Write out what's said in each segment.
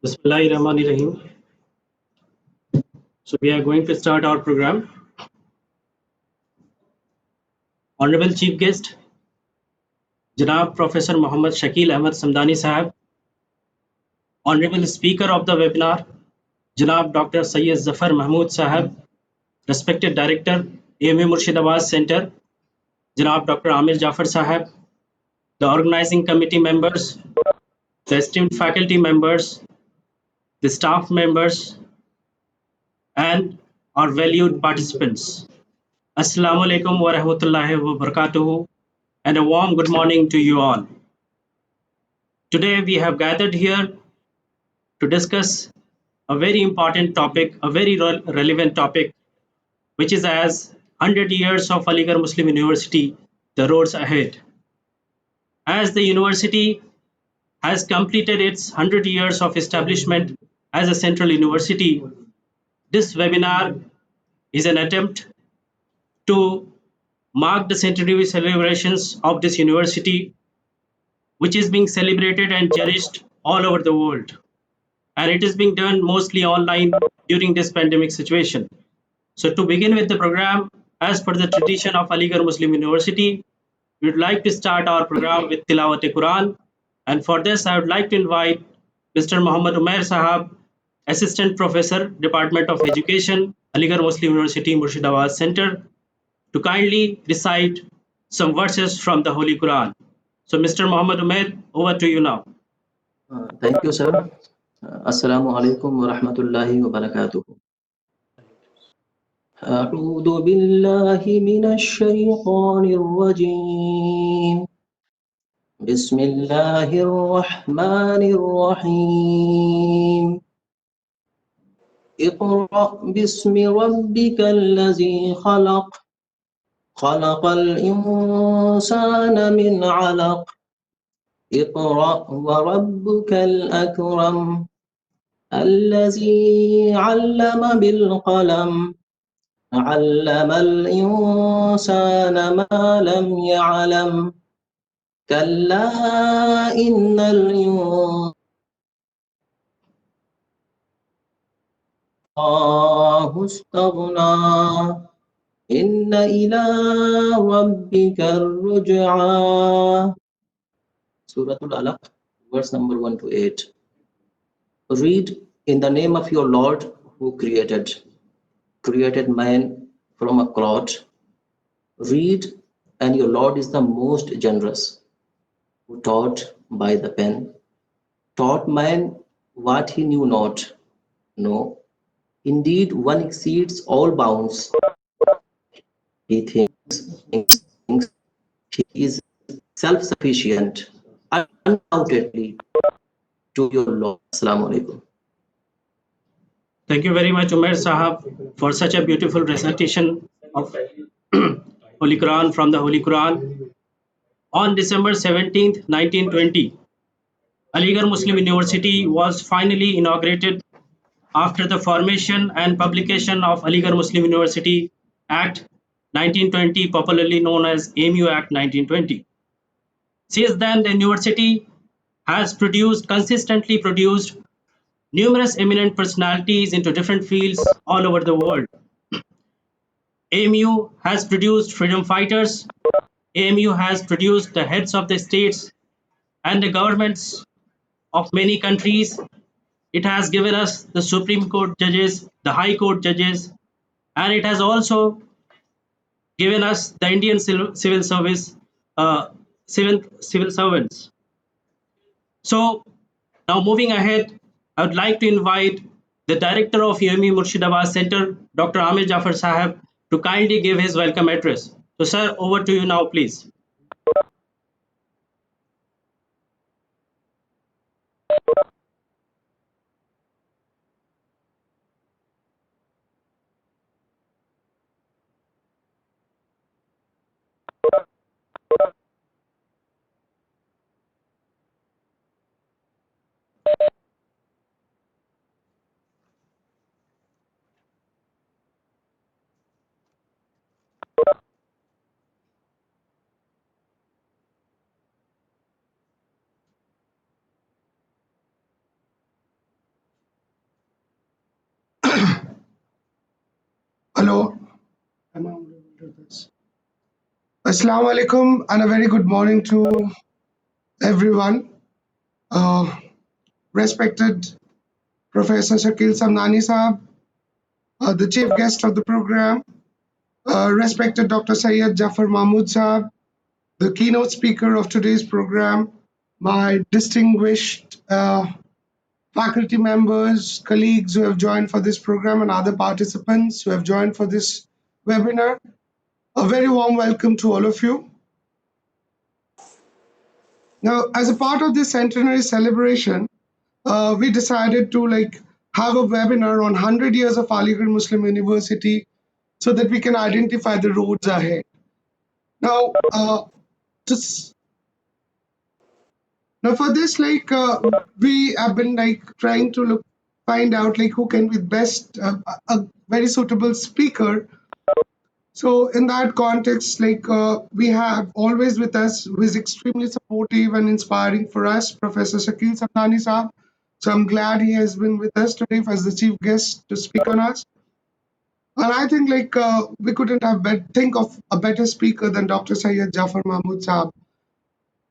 Bismillahirrahmanirrahim. So we are going to start our program. Honorable Chief Guest, Janab Professor Muhammad Shakil Ahmed Samdani Sahab. Honorable Speaker of the webinar, Janab Dr. Sayyid Zafar Mahmood Sahab. Respected Director, AMU Murshidabad Center, Janab Dr. Amir Jafar Sahab. The organizing committee members, the esteemed faculty members, the staff members, and our valued participants. Assalamu alaikum wa rahmatullahi wa barakatuhu, and a warm good morning to you all. Today we have gathered here to discuss a very important topic, a very relevant topic, which is as 100 years of Aligarh Muslim University, the roads ahead. As the university has completed its 100 years of establishment as a central university, this webinar is an attempt to mark the centenary celebrations of this university, which is being celebrated and cherished all over the world. And it is being done mostly online during this pandemic situation. So to begin with the program, as per the tradition of Aligarh Muslim University, we would like to start our program with Tilawat-e-Quran. And for this, I would like to invite Mr. Muhammad Umair Sahab, Assistant Professor, Department of Education, Aligarh Muslim University, Murshidabad Center, to kindly recite some verses from the Holy Quran. So Mr. Muhammad Umair, over to you now. Thank you, sir. Assalamu alaikum wa rahmatullahi wa barakatuh. أعوذ بالله من الشيطان الرجيم. بسم الله الرحمن الرحيم. اقرأ باسم ربك الذي خلق. خلق الإنسان من علق. اقرأ وربك الأكرم. الذي علم بالقلم. علم الإنسان ما لم يعلم. كلا إن الإنسان استغنى. إن إلى ربك الرجعى. Surah Al-Alaq, verse number 1 to 8. Read in the name of your Lord who created man from a clod. Read, and your Lord is the most generous, who taught by the pen, taught man what he knew not. No, indeed one exceeds all bounds. He thinks he is self-sufficient, undoubtedly, to your Lord. Assalamu alaikum. Thank you very much, Umair Sahab, for such a beautiful recitation of Holy Quran from the Holy Quran. On December 17th, 1920, Aligarh Muslim University was finally inaugurated after the formation and publication of Aligarh Muslim University Act 1920, popularly known as AMU Act 1920. Since then, the university has consistently produced numerous eminent personalities into different fields all over the world. AMU has produced freedom fighters. AMU has produced the heads of the states and the governments of many countries. It has given us the Supreme Court judges, the High Court judges, and it has also given us the Indian civil service, civil servants. So now moving ahead, I would like to invite the director of UME Murshidabad Center, Dr. Amir Jafar Sahab, to kindly give his welcome address. So sir, over to you now, please. Hello. Am I audible to this? Assalamu alaikum and a very good morning to everyone. Uh, Respected Professor Shakil Samnani Saab, the chief guest of the program, respected Dr. Syed Jafar Mahmood Saab, the keynote speaker of today's program, my distinguished faculty members, colleagues who have joined for this program, and other participants who have joined for this webinar. A very warm welcome to all of you. Now, as a part of this centenary celebration, we decided to have a webinar on 100 years of Aligarh Muslim University so that we can identify the roads ahead. Now, just now for this, we have been trying to find out who can be best, a very suitable speaker. So in that context, we have always with us who is extremely supportive and inspiring for us, Professor Shakil Samnani Saab. So I'm glad he has been with us today as the chief guest to speak on us. And I think we couldn't have think of a better speaker than Dr. Syed Jafar Mahmood Saab.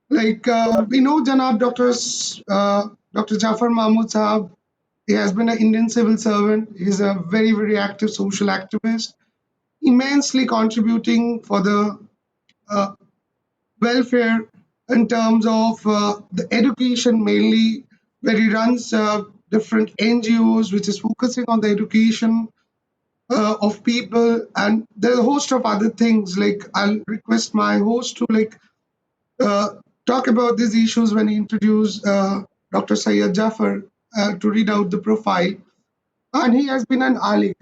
We know Janab Dr. Jafar Mahmood Saab. He has been an Indian civil servant. He's a very, very active social activist, immensely contributing for the welfare in terms of the education mainly, where he runs different NGOs which is focusing on the education of people, and there's a host of other things. I'll request my host to uh, talk about these issues when he introduced Dr. Syed Jafar to read out the profile, and he has been an alik.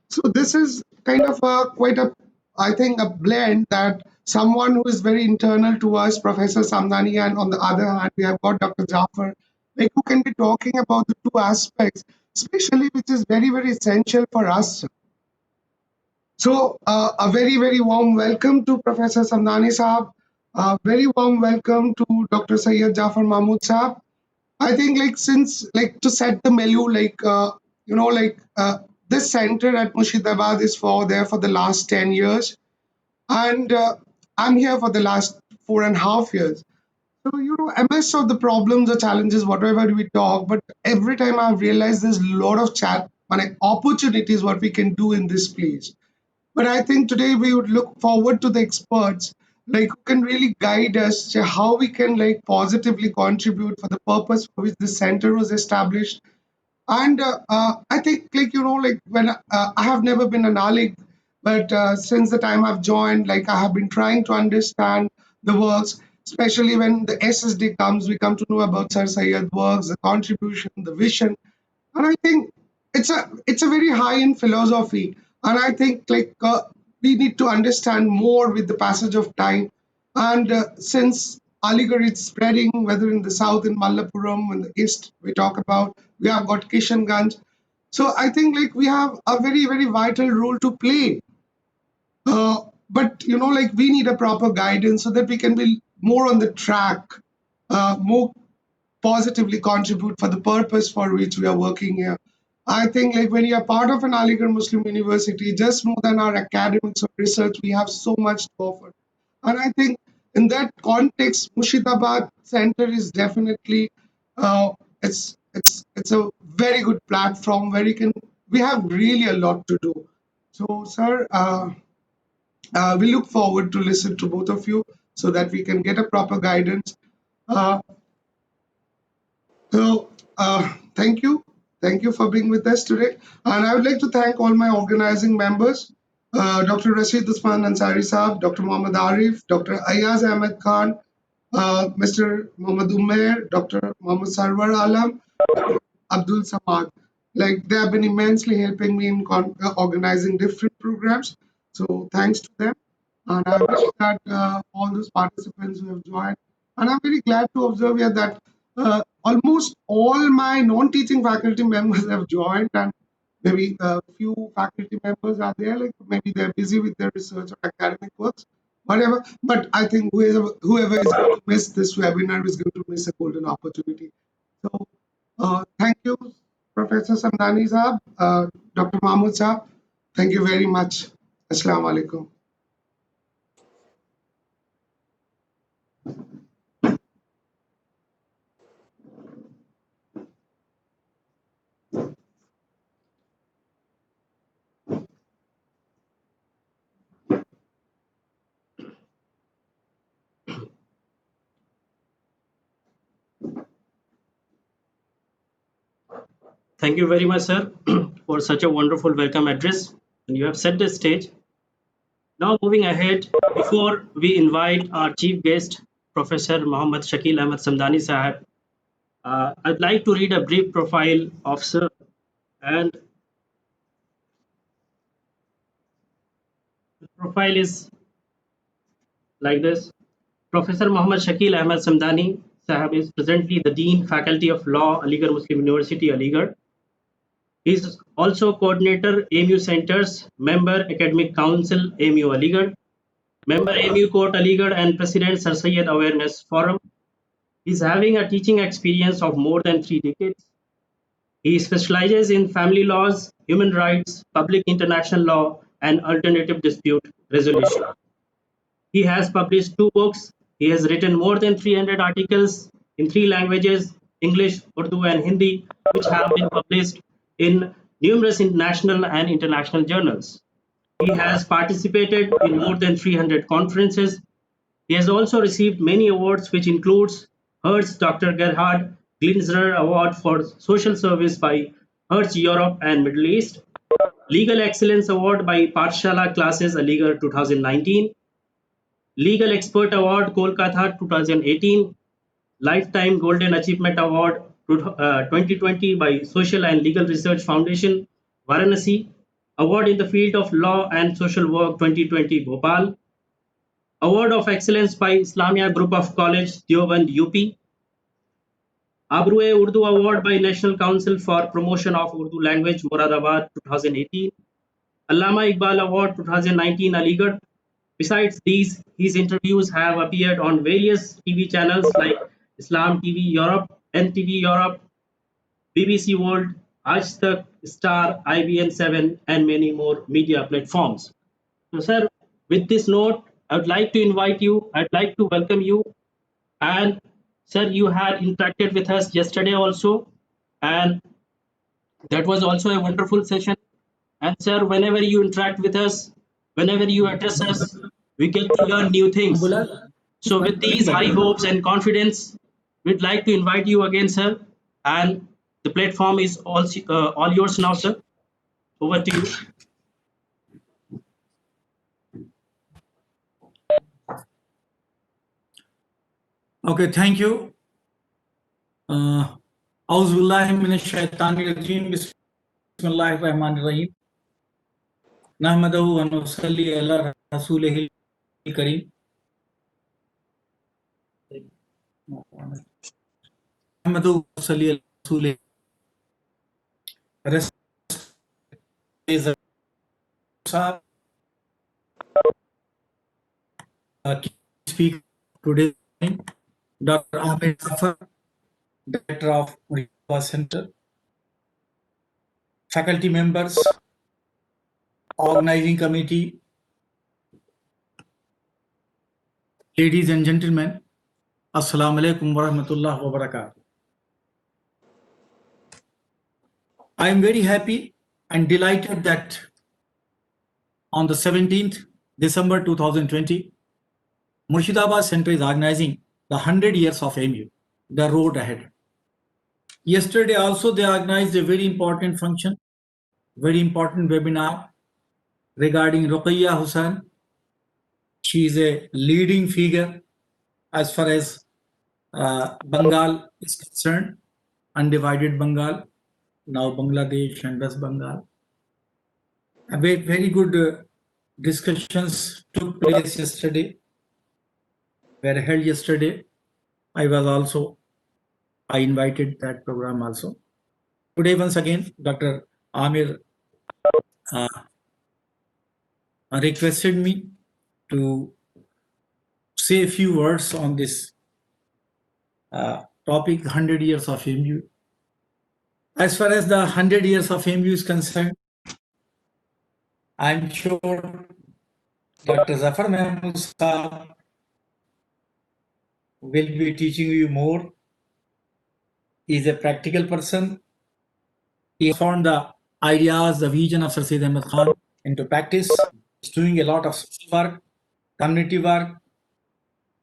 So this is kind of quite a, I think, a blend that someone who is very internal to us, Professor Samdani, and on the other hand, we have got Dr. Jafar, who can be talking about the two aspects, especially which is very, very essential for us. So a very, very warm welcome to Professor Samdani Saab. A very warm welcome to Dr. Syed Jafar Mahmood Saab. I think since to set the milieu, this center at Murshidabad is there for the last 10 years, and I'm here for the last 4.5 years. So amidst of the problems or challenges, whatever we talk, but every time I've realized there's a lot of opportunities what we can do in this place. But I think today we would look forward to the experts who can really guide us to how we can positively contribute for the purpose for which the center was established. And I think when I have never been an alik, but since the time I've joined, I have been trying to understand the works, especially when the SSD comes, we come to know about Sir Syed works, the contribution, the vision. And I think it's a very high in philosophy, and I think we need to understand more with the passage of time. And since Aligarh is spreading, whether in the south in Mallapuram, in the east we talk about, we have got Kishanganj. So I think we have a very, very vital role to play. But we need a proper guidance so that we can be more on the track, more positively contribute for the purpose for which we are working here. I think when you are part of an Aligarh Muslim University, just more than our academics or research, we have so much to offer. And I think in that context, Murshidabad Center is definitely it's a very good platform where we have really a lot to do. So, sir, we look forward to listen to both of you so that we can get a proper guidance. Uh, So, thank you. Thank you for being with us today. And I would like to thank all my organizing members, Dr. Rashid Usman Ansari Saab, Dr. Muhammad Arif, Dr. Ayaz Ahmed Khan, Mr. Muhammad Umair, Dr. Muhammad Sarwar Alam, Abdul Samad. They have been immensely helping me in organizing different programs. So thanks to them. And I wish that all those participants who have joined. And I'm very glad to observe here that almost all my non-teaching faculty members have joined, and maybe a few faculty members are there, maybe they're busy with their research or academic works, whatever. But I think whoever is going to miss this webinar is going to miss a golden opportunity. So thank you, Professor Samdani Saab, Dr. Mahmood Saab. Thank you very much. Assalamu alaikum. Thank you very much, sir, for such a wonderful welcome address. And you have set the stage. Now, moving ahead, before we invite our chief guest, Professor Muhammad Shakil Ahmed Samdani Sahab, I'd like to read a brief profile of sir. And the profile is like this. Professor Muhammad Shakil Ahmed Samdani Sahab is presently the Dean, Faculty of Law, Aligarh Muslim University, Aligarh. He is also coordinator, AMU Centers, member, Academic Council, AMU Aligarh, member, AMU Court, Aligarh, and president, Sir Syed Awareness Forum. He is having a teaching experience of more than 3 decades. He specializes in family laws, human rights, public international law, and alternative dispute resolution. He has published 2 books. He has written more than 300 articles in 3 languages, English, Urdu, and Hindi, which have been published in numerous national and international journals. He has participated in more than 300 conferences. He has also received many awards, which includes Hertz Dr. Gerhard Glinzner Award for Social Service by Hertz Europe and Middle East, Legal Excellence Award by Pathshala Classes Aligarh 2019, Legal Expert Award Kolkata 2018, Lifetime Golden Achievement Award 2020 by Social and Legal Research Foundation, Varanasi, Award in the Field of Law and Social Work 2020 Bhopal, Award of Excellence by Islamia Group of College Deoband UP, Abrue Urdu Award by National Council for Promotion of Urdu Language Moradabad 2018, Allama Iqbal Award 2019 Aligarh. Besides these, his interviews have appeared on various TV channels like Islam TV Europe, NTV Europe, BBC World, Aaj Tak, Star, IBN7, and many more media platforms. So, sir, with this note, I would like to invite you, I'd like to welcome you. And, sir, you had interacted with us yesterday also, and that was also a wonderful session. And sir, whenever you interact with us, whenever you address us, we get to learn new things. So with these high hopes and confidence, we'd like to invite you again, sir. And the platform is all yours now, sir. Over to you. Okay, thank you. Auzu billahi minash shaitanir rajim. Bismillahir rahmanir rahim. Nahmaduhu wa nusalli ala rasulihil kareem. Nahmaduhu wa nusalli ala rasulihil speak today, Dr. Ahmed Zafar, Director of Murida Center, faculty members, organizing committee, ladies and gentlemen, Assalamu alaikum wa rahmatullahi wa barakatuh. I am very happy and delighted that on the 17th December 2020, Murshidabad Center is organizing the 100 years of AMU, the road ahead. Yesterday also they organized a very important function, very important webinar regarding Ruqayya Hussain. She is a leading figure as far as Bengal is concerned, undivided Bengal, now Bangladesh and West Bengal. Very good discussions took place yesterday, were held yesterday. I invited that program also. Today, once again, Dr. Amir requested me to say a few words on this topic, 100 years of AMU. As far as the 100 years of AMU is concerned, I'm sure Dr. Zafar Mahmood Saab will be teaching you more. He's a practical person. He found the ideas, the vision of Sir Syed Ahmed Khan into practice. He's doing a lot of social work, community work,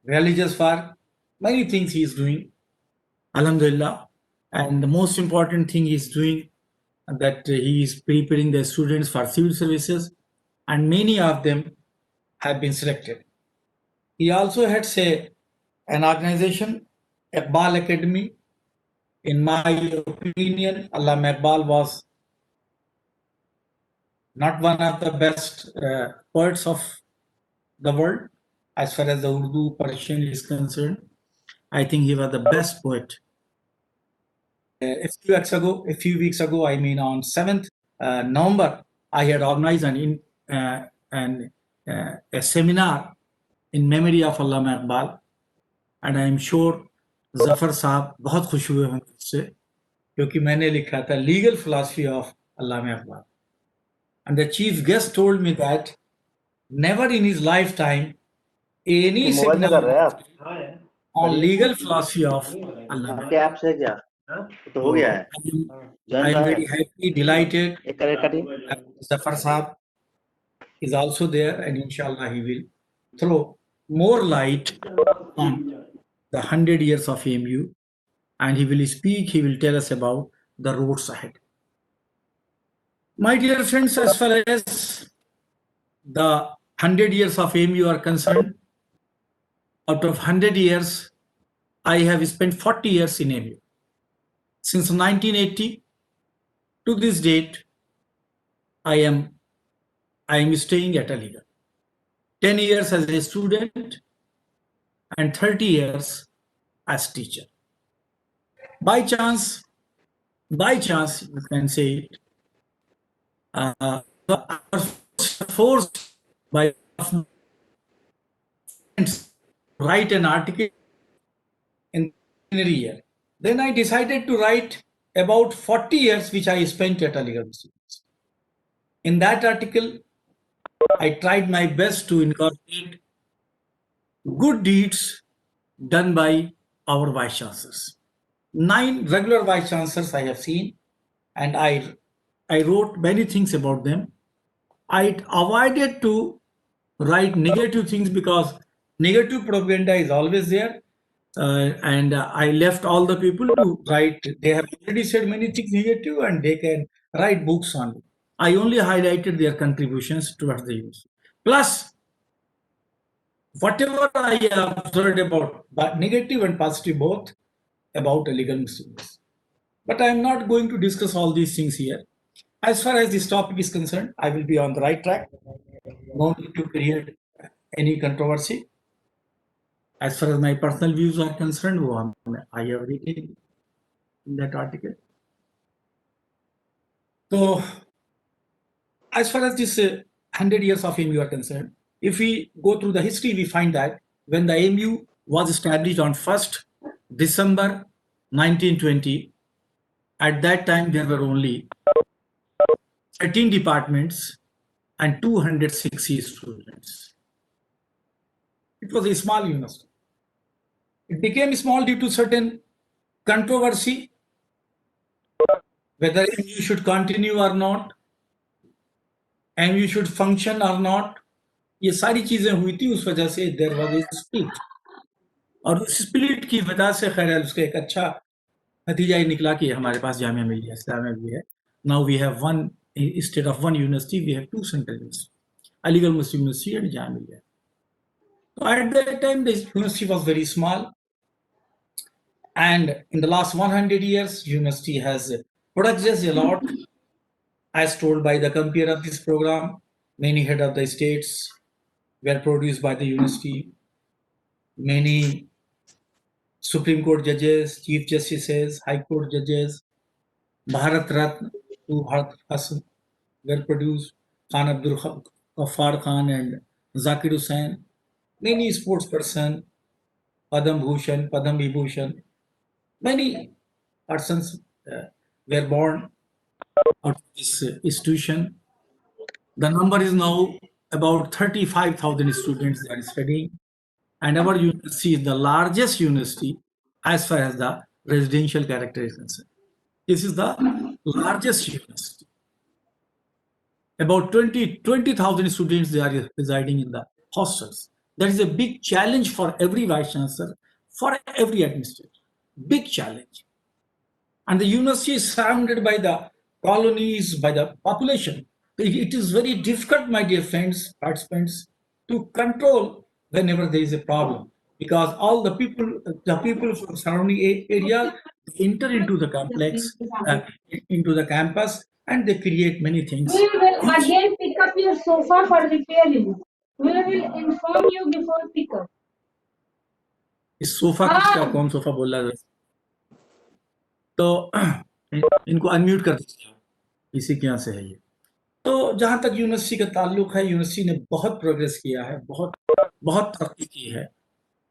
religious work, many things he is doing. Alhamdulillah. And the most important thing he's doing that he is preparing the students for civil services, and many of them have been selected. He also had an organization, Iqbal Academy. In my opinion, Allama Iqbal was not one of the best poets of the world as far as the Urdu Persian is concerned. I think he was the best poet. A few weeks ago, I mean on 7th November, I had organized a seminar in memory of Allama Iqbal, and I am sure Zafar साहब बहुत खुश हुए होंगे उससे, क्योंकि मैंने लिखा था legal philosophy of Allama Iqbal, and the chief guest told me that never in his lifetime any seminar on legal philosophy of Allama Iqbal. आपके ऐप से क्या तो हो गया है I am very happy, delighted. एक करें Zafar Saab is also there, and inshallah he will throw more light on the 100 years of AMU, and he will speak, he will tell us about the roads ahead. My dear friends, as far as the 100 years of AMU are concerned, out of 100 years, I have spent 40 years in AMU. Since 1980 to this date, I am staying at Aligarh. 10 years as a student and 30 years as teacher. By chance, you can say it, I was forced by friends to write an article in the year. Then I decided to write about 40 years which I spent at Aligarh Muslim University. In that article, I tried my best to incorporate good deeds done by our vice chancellors. 9 regular vice chancellors I have seen, and I wrote many things about them. I avoided to write negative things because negative propaganda is always there, and I left all the people to write. They have already said many things negative, and they can write books on it. I only highlighted their contributions towards the use. Plus, whatever I observed about, but negative and positive both, about illegal Muslims. But I am not going to discuss all these things here. As far as this topic is concerned, I will be on the right track. No need to create any controversy. As far as my personal views are concerned, I have written in that article. So, as far as this 100 years of AMU are concerned, if we go through the history, we find that when the AMU was established on 1st December 1920, at that time there were only 13 departments and 260 students. It was a small university. It became small due to certain controversy, whether AMU should continue or not, AMU should function or not. ये सारी चीजें हुई थी, उस वजह से there was a split, और उस स्प्लिट की वजह से खैर उसका एक अच्छा नतीजा ये निकला कि हमारे पास जामिया मिलिया इस्लामिया भी है. Now we have one, instead of one university we have 2 central universities, Aligarh Muslim University and Jamia Millia. So at that time the university was very small, and in the last 100 years university has progressed a lot, as told by the compeer of this program. Many head of the states were produced by the university. Many Supreme Court judges, Chief Justices, High Court judges, Bharat Ratna to Bharat Hassan were produced, Khan Abdul Ghaffar Khan and Zakir Hussain. Many sports person, Padam Bhushan, Padam Vibhushan, many persons were born out of this institution. The number is now about 35,000 students that are studying, and our university is the largest university as far as the residential character is concerned. This is the largest university. About 20,000 students they are residing in the hostels. That is a big challenge for every vice chancellor, for every administrator. Big challenge. And the university is surrounded by the colonies, by the population. It is very difficult, my dear friends, participants, to control whenever there is a problem, because all the people from surrounding area enter into the complex, into the campus, and they create many things. We will again pick up your sofa for repairing. We will inform you before pickup. इस sofa किसका, कौन sofa बोल रहा है? तो इनको unmute कर दीजिए, इसी के यहाँ से है ये। तो जहां तक यूनिवर्सिटी का ताल्लुक है, यूनिवर्सिटी ने बहुत प्रोग्रेस किया है, बहुत तरक्की की है,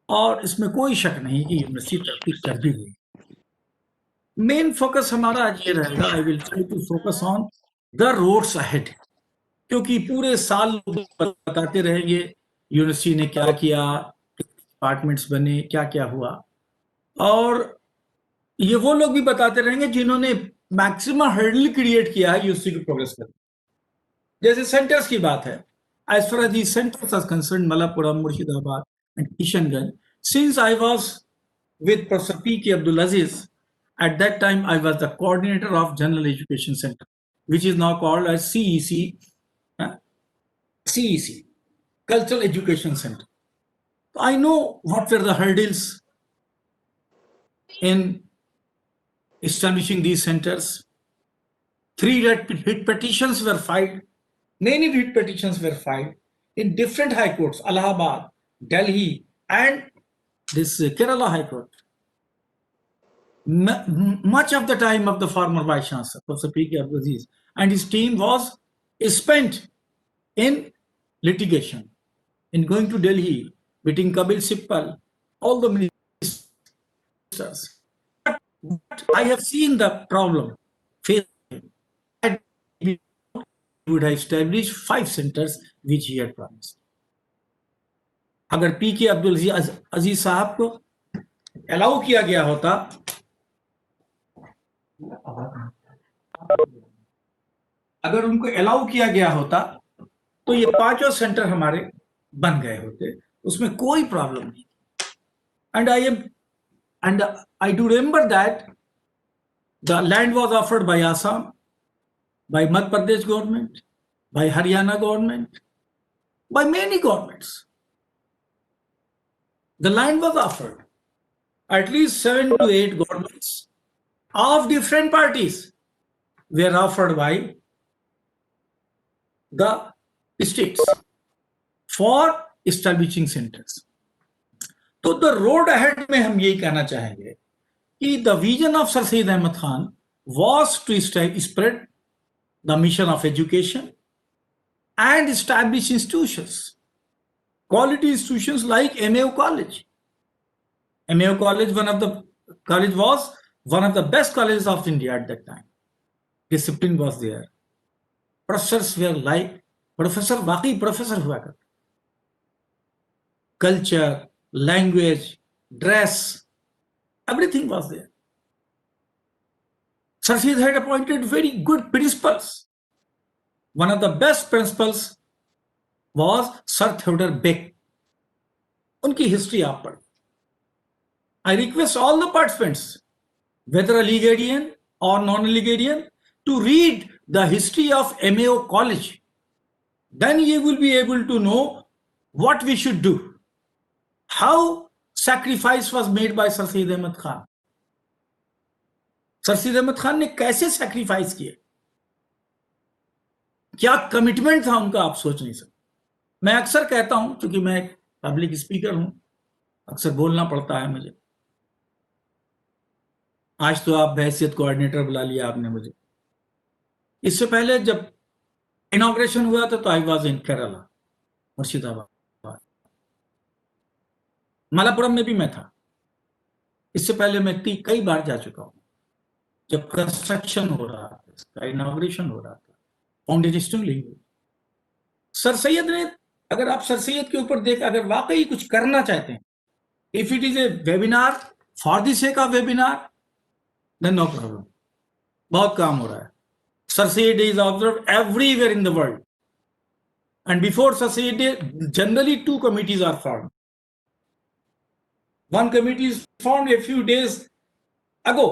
और इसमें कोई शक नहीं कि यूनिवर्सिटी तरक्की कर भी रही है। मेन फोकस हमारा आज ये रहेगा, I will try to focus on the roads ahead, क्योंकि पूरे साल लोग बताते रहेंगे यूनिवर्सिटी ने क्या किया, डिपार्टमेंट्स बने, क्या क्या हुआ, और ये वो लोग भी बताते रहेंगे जिन्होंने मैक्सिमम हर्डल क्रिएट किया है यूनिवर्सिटी की प्रोग्रेस करने। जैसे सेंटर्स की बात है, as far as the centers are concerned, Malappuram, Murshidabad and Kishanganj, since I was with Professor P.K. Abdul Aziz, at that time I was the coordinator of General Education Center, which is now called as CEC, Cultural Education Center. I know what were the hurdles in establishing these centers. 3 writ petitions were filed. Many writ petitions were filed in different high courts, Allahabad, Delhi, and this Kerala High Court. Much of the time of the former Vice Chancellor, Professor P.K. Abdul Aziz, and his team was spent in litigation, in going to Delhi, meeting Kapil Sibal, all the ministers. But I have seen the problem facing. Would have established 5 centers which he had promised. अगर पीके अब्दुल अजीज साहब को allow किया गया होता, अगर उनको allow किया गया होता, तो ये 5 सेंटर हमारे बन गए होते, उसमें कोई प्रॉब्लम नहीं। And I do remember that the land was offered by Assam, by Madhya Pradesh government, by Haryana government, by many governments. The land was offered. At least 7 to 8 governments of different parties were offered by the states for establishing centers. So the road ahead में हम यही कहना चाहेंगे कि the vision of Sir Syed Ahmad Khan was to spread the mission of education and establish institutions, quality institutions like MAO College. MAO College, was one of the best colleges of India at that time. Discipline was there. Professors were like professor, waqi professor hua karta. Culture, language, dress, everything was there. Sir Syed had appointed very good principals. One of the best principals was Sir Theodore Beck. Unki history aap padh. I request all the participants, whether a Ligadian or non-Ligadian, to read the history of MAO College. Then you will be able to know what we should do. How sacrifice was made by Sir Syed Ahmad Khan. Sir Syed Ahmad Khan ने कैसे sacrifice किए, क्या commitment था उनका, आप सोच नहीं सकते। मैं अक्सर कहता हूं, क्योंकि मैं एक पब्लिक स्पीकर हूं, अक्सर बोलना पड़ता है मुझे। आज तो आप बहैसियत कोऑर्डिनेटर बुला लिया आपने मुझे। इससे पहले जब इनॉग्रेशन हुआ था तो I was in Kerala, Murshidabad, Malappuram में भी मैं था। इससे पहले मैं कई बार जा चुका हूं। जब कंस्ट्रक्शन हो रहा था, इसका इनॉग्रेशन हो रहा था, फाउंडेशन ली हुई, सर सैयद ने, अगर आप सर सैयद के ऊपर देख, अगर वाकई कुछ करना चाहते हैं, if it is a webinar for the sake of webinar, then no problem, बहुत काम हो रहा है. Sir Sayyid is observed everywhere in the world. And before Sir Sayyid, generally 2 committees are formed. One committee is formed a few days ago.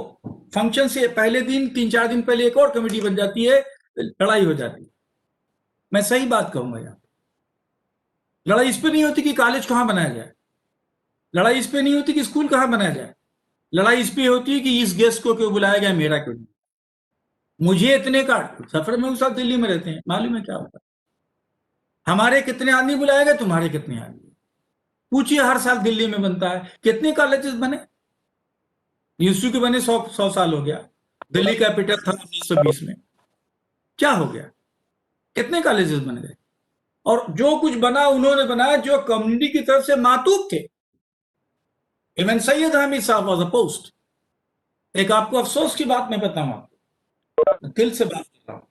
Function से पहले दिन, 3-4 दिन पहले एक और कमेटी बन जाती है, लड़ाई हो जाती है. मैं सही बात कहूंगा यार, लड़ाई इस पे नहीं होती कि कॉलेज कहां बनाया जाए, लड़ाई इस पे नहीं होती कि स्कूल कहां बनाया जाए, लड़ाई इस पे होती है कि इस गेस्ट को क्यों बुलाया गया, मेरा क्यों नहीं. मुझे इतने का सफर में उस दिल्ली में रहते हैं, मालूम है क्या होता है, हमारे कितने आदमी बुलाए गए, तुम्हारे कितने आदमी. पूछिए, हर साल दिल्ली में बनता है, कितने कॉलेजेस बने, यूसू के बने 100 साल हो गया, दिल्ली कैपिटल था 1920 में, क्या हो गया, कितने कॉलेजेस बन गए. और जो कुछ बना उन्होंने बनाया जो कम्युनिटी की तरफ से मातूब थे. इवन सैयद हामिद साहब वाज अपोज्ड. एक आपको अफसोस की बात मैं बताऊं, आपको दिल से बात कर रहा हूं.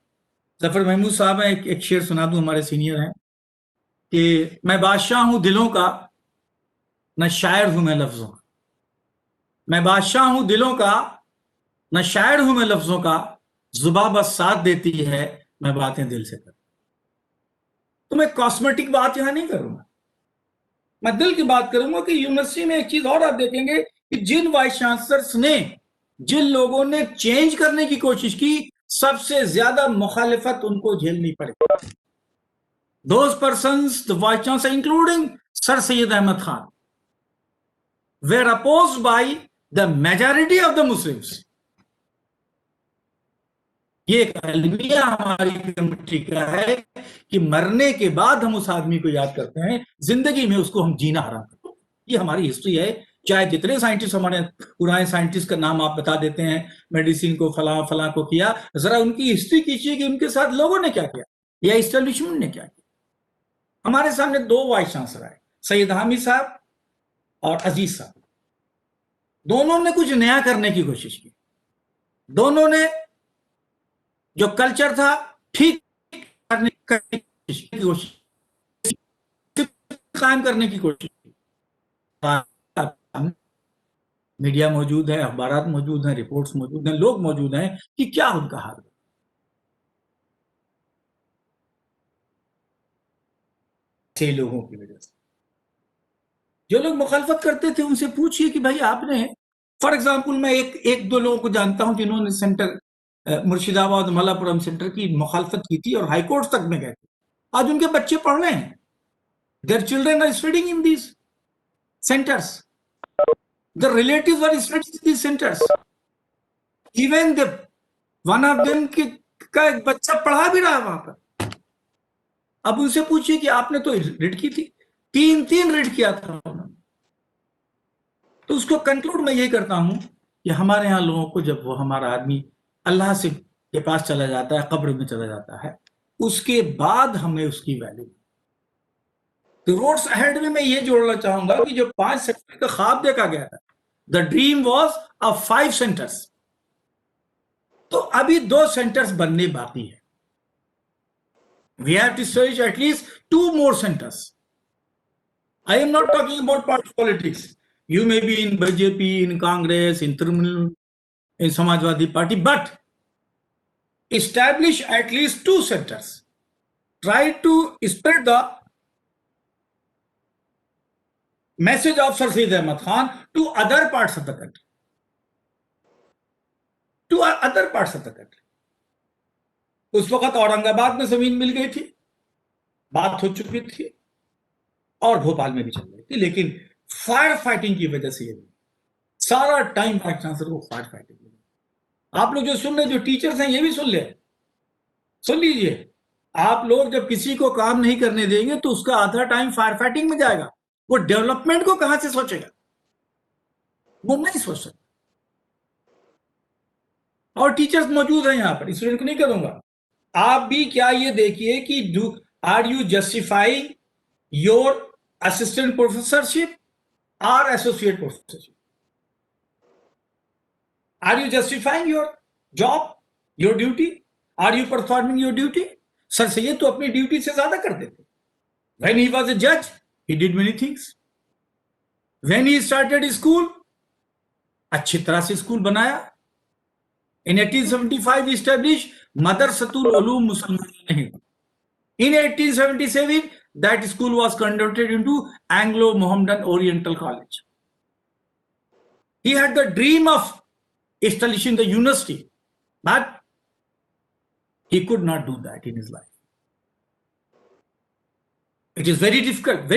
जफर महमूद साहब है, एक शेर सुना दूं, हमारे सीनियर हैं, कि मैं बादशाह हूं दिलों का, न शायर हूं मैं लफ्जों का. मैं बादशाह हूं दिलों का, न शायर हूं मैं लफ्जों का, जुबान बस साथ देती है, मैं बातें दिल से कर. तो मैं कॉस्मेटिक बात यहां नहीं करूंगा, मैं दिल की बात करूंगा कि यूनिवर्सिटी में एक चीज और आप देखेंगे कि जिन वाइस चांसलर्स ने, जिन लोगों ने चेंज करने की कोशिश की, सबसे ज्यादा मुखालिफत उनको झेलनी पड़ी. Those persons, the vice chancellor, including Sir Syed Ahmad Khan, were opposed by the majority of the Muslims. ये एक अलमिया हमारी कमेटी का है कि मरने के बाद हम उस आदमी को याद करते हैं, जिंदगी में उसको हम जीना हराम करते हैं. ये हमारी हिस्ट्री है. चाहे जितने साइंटिस्ट, हमारे पुराने साइंटिस्ट का नाम आप बता देते हैं, मेडिसिन को फला फला को किया, जरा उनकी हिस्ट्री कीजिए कि उनके साथ लोगों ने क्या किया या इस्टेब्लिशमेंट ने क्या किया. हमारे सामने 2 वाइस चांसलर आए, सैयद हामिद साहब और अजीज साहब. दोनों ने कुछ नया करने की कोशिश की, दोनों ने जो कल्चर था ठीक करने की कोशिश, कायम करने की कोशिश की. मीडिया मौजूद है, अखबारात मौजूद हैं, रिपोर्ट्स मौजूद हैं, लोग मौजूद हैं कि क्या उनका हाल है. छह लोगों की वजह से जो लोग मुखालफत करते थे उनसे पूछिए कि भाई आपने, फॉर एग्जाम्पल मैं एक दो लोगों को जानता हूं जिन्होंने सेंटर मुर्शिदाबाद मलापुरम सेंटर की मुखालफत की थी और हाईकोर्ट तक में गए थे. आज उनके बच्चे पढ़ रहे हैं, their children are studying in these centres, their relatives are studying in these centers, even the one of them का एक बच्चा पढ़ा भी रहा है वहां पर. अब उनसे पूछिए कि आपने तो रिट की थी, 3 रिट किया था उन्होंने. तो उसको कंक्लूड मैं ये करता हूं कि हमारे यहाँ लोगों को, जब वो हमारा आदमी अल्लाह से के पास चला जाता है, कब्र में चला जाता है, उसके बाद हमें उसकी वैल्यू. तो रोड्स अहेड में मैं ये जोड़ना चाहूंगा कि जो 5 सेक्टर का ख्वाब देखा गया था, the dream was of 5 centres, तो अभी 2 सेंटर्स बनने बाकी है. We have to search at least 2 more centers. I am not talking about party politics. You may be in BJP, in Congress, in Trinamool, in Samajwadi Party, but establish at least 2 centers. Try to spread the message of Sir Syed Ahmad Khan to other parts of the country. To other parts of the country. उस वक्त औरंगाबाद में जमीन मिल गई थी, बात हो चुकी थी, और भोपाल में भी चल रही थी, लेकिन फायर फाइटिंग की वजह से ये सारा टाइम वाइस चांसलर को फायर फाइटिंग. आप लोग जो सुन रहे, जो टीचर्स हैं, ये भी सुन लीजिए. आप लोग जब किसी को काम नहीं करने देंगे तो उसका आधा टाइम फायर फाइटिंग में जाएगा. वो डेवलपमेंट को कहां से सोचेगा, वो नहीं सोच सकता. और टीचर्स मौजूद हैं यहां पर, स्टूडेंट को नहीं करूंगा. आप भी क्या ये देखिए कि are you justifying your assistant professorship और associate professorship? Are you justifying your job, your duty? Are you performing your duty? Sir Syed तो अपनी ड्यूटी से ज्यादा करते थे. When he was a judge, he did many things. When he started his school, अच्छी तरह से स्कूल बनाया. In 1875, he established Madrasatul Ulum Muslimin Hind. In 1877, that school was converted into Anglo-Mohammedan Oriental College. He had the dream of establishing the university, but he could not do that in his life. It is very difficult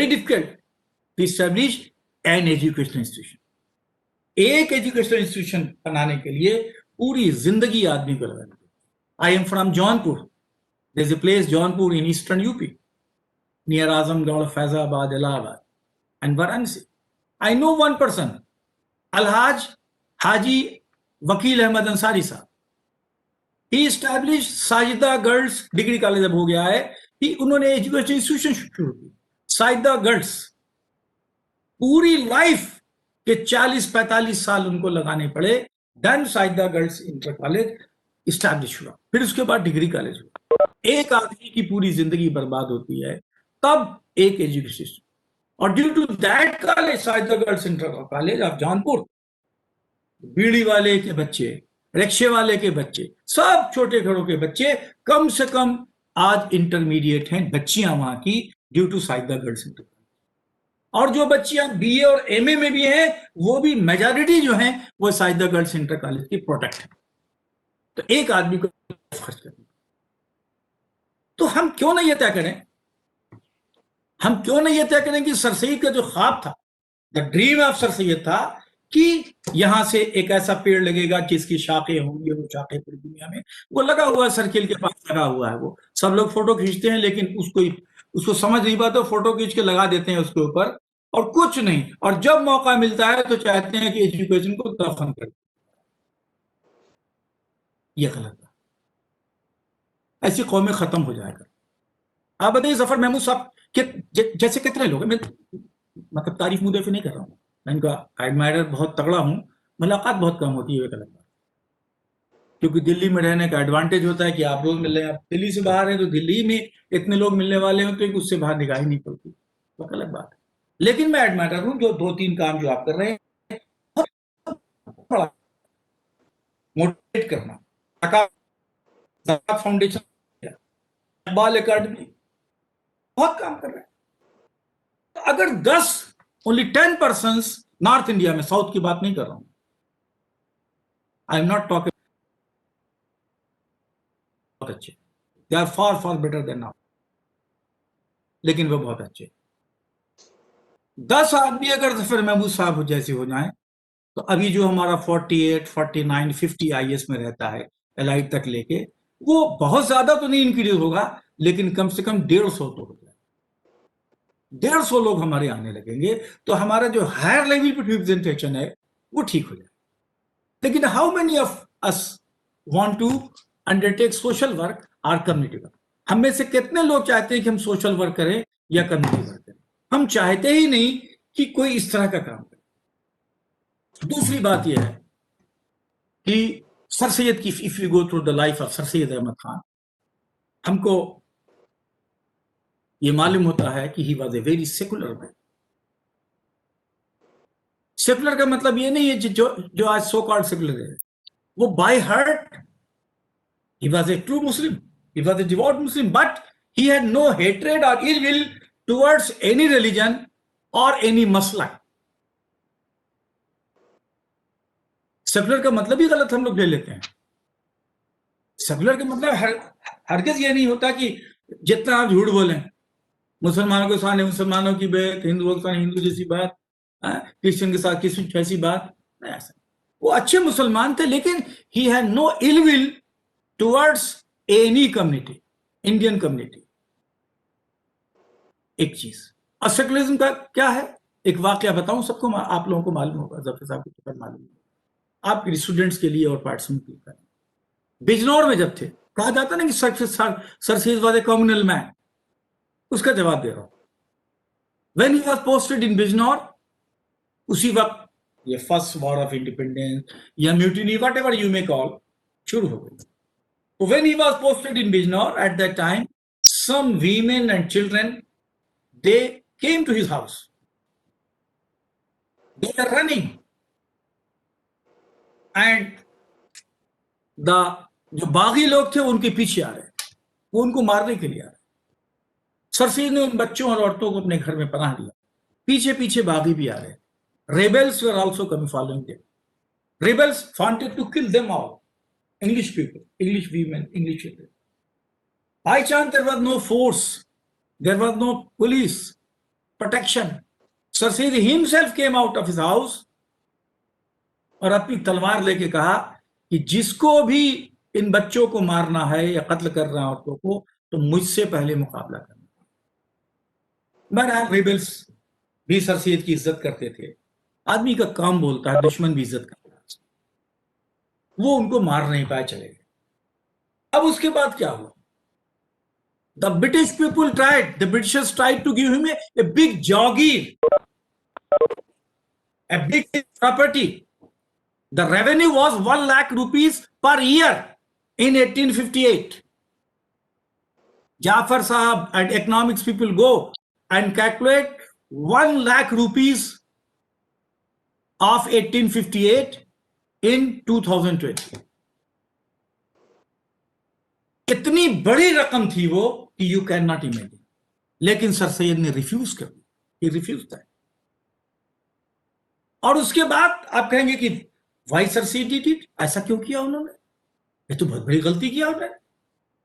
to establish an educational institution. एक educational institution बनाने के लिए पूरी जिंदगी आदमी को लगानी पड़ती है. I am from Jaunpur. There is a place Jaunpur in eastern UP near Azamgarh, Faizabad, Allahabad and Varanasi. I know one person, Alhaj Haji Vakil Ahmad Ansari Sahab. He establish Sajida girls degree college अब हो गया है कि उन्होंने एजुकेशन इंस्टीट्यूशन शुरू की. साजिदा गर्ल्स पूरी लाइफ के 40-45 साल उनको लगाने पड़े. Then Sajida girls inter college establish हुआ. फिर उसके बाद डिग्री कॉलेज हुआ. एक आदमी की पूरी जिंदगी बर्बाद होती है तब एक एजुकेशन. और due to that college, Sajida girls inter college of Jaunpur, beedi वाले के बच्चे, रिक्शे वाले के बच्चे, सब छोटे घरों के बच्चे कम से कम आज इंटरमीडिएट हैं बच्चियां वहां की, due to Sajida girls inter. और जो बच्चियां बीए और एमए में भी हैं, वो भी मेजॉरिटी जो हैं वो साजिदा गर्ल्स इंटर कॉलेज की प्रोडक्ट है. तो एक आदमी को खर्च करना. तो हम क्यों नहीं ये तय करें, कि सर सैयद का जो ख्वाब था, the dream of sir Syed था कि यहां से एक ऐसा पेड़ लगेगा जिसकी शाखें होंगी, वो शाखें पूरी दुनिया में. वो लगा हुआ है, सर्किल के पास लगा हुआ है. वो सब लोग फोटो खींचते हैं लेकिन उसको समझ नहीं पाते, फोटो खींच के लगा देते हैं उसके ऊपर और कुछ नहीं. और जब मौका मिलता है तो चाहते हैं कि एजुकेशन को दफन कर. यह गलत है. ऐसी कौमें खत्म हो जाएगा. आप बताइए जफर महमूद साहब जैसे कितने लोग हैं. मैं मतलब तारीफ मुद्दे नहीं कर रहा हूँ, मैं इनका एडमायरर बहुत तगड़ा हूं. मुलाकात बहुत कम होती है, गलत बात. क्योंकि दिल्ली में रहने का एडवांटेज होता है कि आप रोज मिल रहे हैं. आप दिल्ली से बाहर हैं तो दिल्ली में इतने लोग मिलने वाले हैं तो उससे बाहर निगाह ही नहीं पड़ती. तो अलग बात है. लेकिन मैं एडमायर हूं जो 2-3 काम जो आप कर रहे हैं, मोटिवेट करना, फाउंडेशन, इकबाल एकेडमी, बहुत काम कर रहे हैं. तो अगर 10% नॉर्थ इंडिया में, साउथ की बात नहीं कर रहा हूं, आई एम नॉट टॉकिंग, बहुत अच्छे, they are far better than now, लेकिन वो बहुत अच्छे. 10 आदमी अगर जफर महमूद साहब जैसे हो जाएं तो अभी जो हमारा 48, 49, 50 आईएएस में रहता है एलाइट तक लेके, वो बहुत ज्यादा तो नहीं इंक्रीज होगा लेकिन कम से कम 150 तो हो जाए. 150 लोग हमारे आने लगेंगे तो हमारा जो हायर लेवल पे रिप्रेजेंटेशन है वो ठीक हो जाए. लेकिन how many of us want to undertake social work और कम्युनिटी वर्क? हम में से कितने लोग चाहते हैं कि हम सोशल वर्क करें या कम्युनिटी वर्क करें? हम चाहते ही नहीं कि कोई इस तरह का काम करे. दूसरी बात यह है कि सर सैयद की, if you go through the life of sir Syed Ahmad Khan, हमको ये मालूम होता है कि he was a very secular man. Secular का मतलब ये नहीं है जो आज सो कॉल्ड सेकुलर है, वो by heart he was a true Muslim, he was a devout Muslim, but he had no hatred और ill will towards any religion or any masla. Secular का मतलब ही गलत हम लोग ले लेते हैं. सेकुलर का मतलब हरगिज ये नहीं होता कि जितना आप झूठ बोलें, मुसलमानों के साथ मुसलमानों की बात, हिंदुओं के साथ हिंदू जैसी बात, क्रिश्चियन के साथ क्रिश्चियन जैसी बात. नहीं, ऐसा. वो अच्छे मुसलमान थे लेकिन he had no ill will towards any community, Indian community. एक चीज. और सेकुलरिज्म का क्या है, एक वाकया बताऊं, सबको, आप लोगों को मालूम होगा, जफर साहब को मालूम होगा, आपके स्टूडेंट्स के लिए और पार्टिसिपेंट के लिए. बिजनौर में जब थे, कहा जाता ना कि sir Syed was a communal man, उसका जवाब दे रहा हूं. When he was posted in Bijnor, उसी वक्त ये फर्स्ट वॉर ऑफ इंडिपेंडेंस या mutiny, what ever you may call, शुरू हो गई. When he was posted in Bijnor, at that time some women and children they came to his house. They were running. And जो बागी लोग थे उनके पीछे आ रहे, वो उनको मारने के लिए आ रहे। सर सैयद ने उन बच्चों और औरतों को अपने घर में पनाह दिया। पीछे पीछे बागी भी आ रहे। Rebels were also coming following them. Rebels wanted to kill them all. English people, English women, English children. By chance, there was no force. There was no police protection. Sir Sayyid himself came out of his house और अपनी तलवार लेके कहा कि जिसको भी इन बच्चों को मारना है या कत्ल करना है औरतों को, तो मुझसे पहले मुकाबला करना। बहरहाल रेबल्स भी सर सैयद की इज्जत करते थे। आदमी का काम बोलता है, दुश्मन भी इज्जत करता है। वो उनको मार नहीं पाए, चले गए। अब उसके बाद क्या हुआ? The British people tried, the Britishers tried to give him a big jagir, a big property. The revenue was 1 lakh rupees per year in 1858. Jafar Sahab and economics people go and calculate 1 lakh rupees of 1858 in 2020. इतनी बड़ी रकम थी वो कि you can not imagine. लेकिन sir Syed ने refuse कर दिया, ही रिफ्यूज दैट। और उसके बाद आप कहेंगे कि why sir Syed did it, ऐसा क्यों किया उन्होंने? ये तो बहुत बड़ी गलती किया उन्होंने।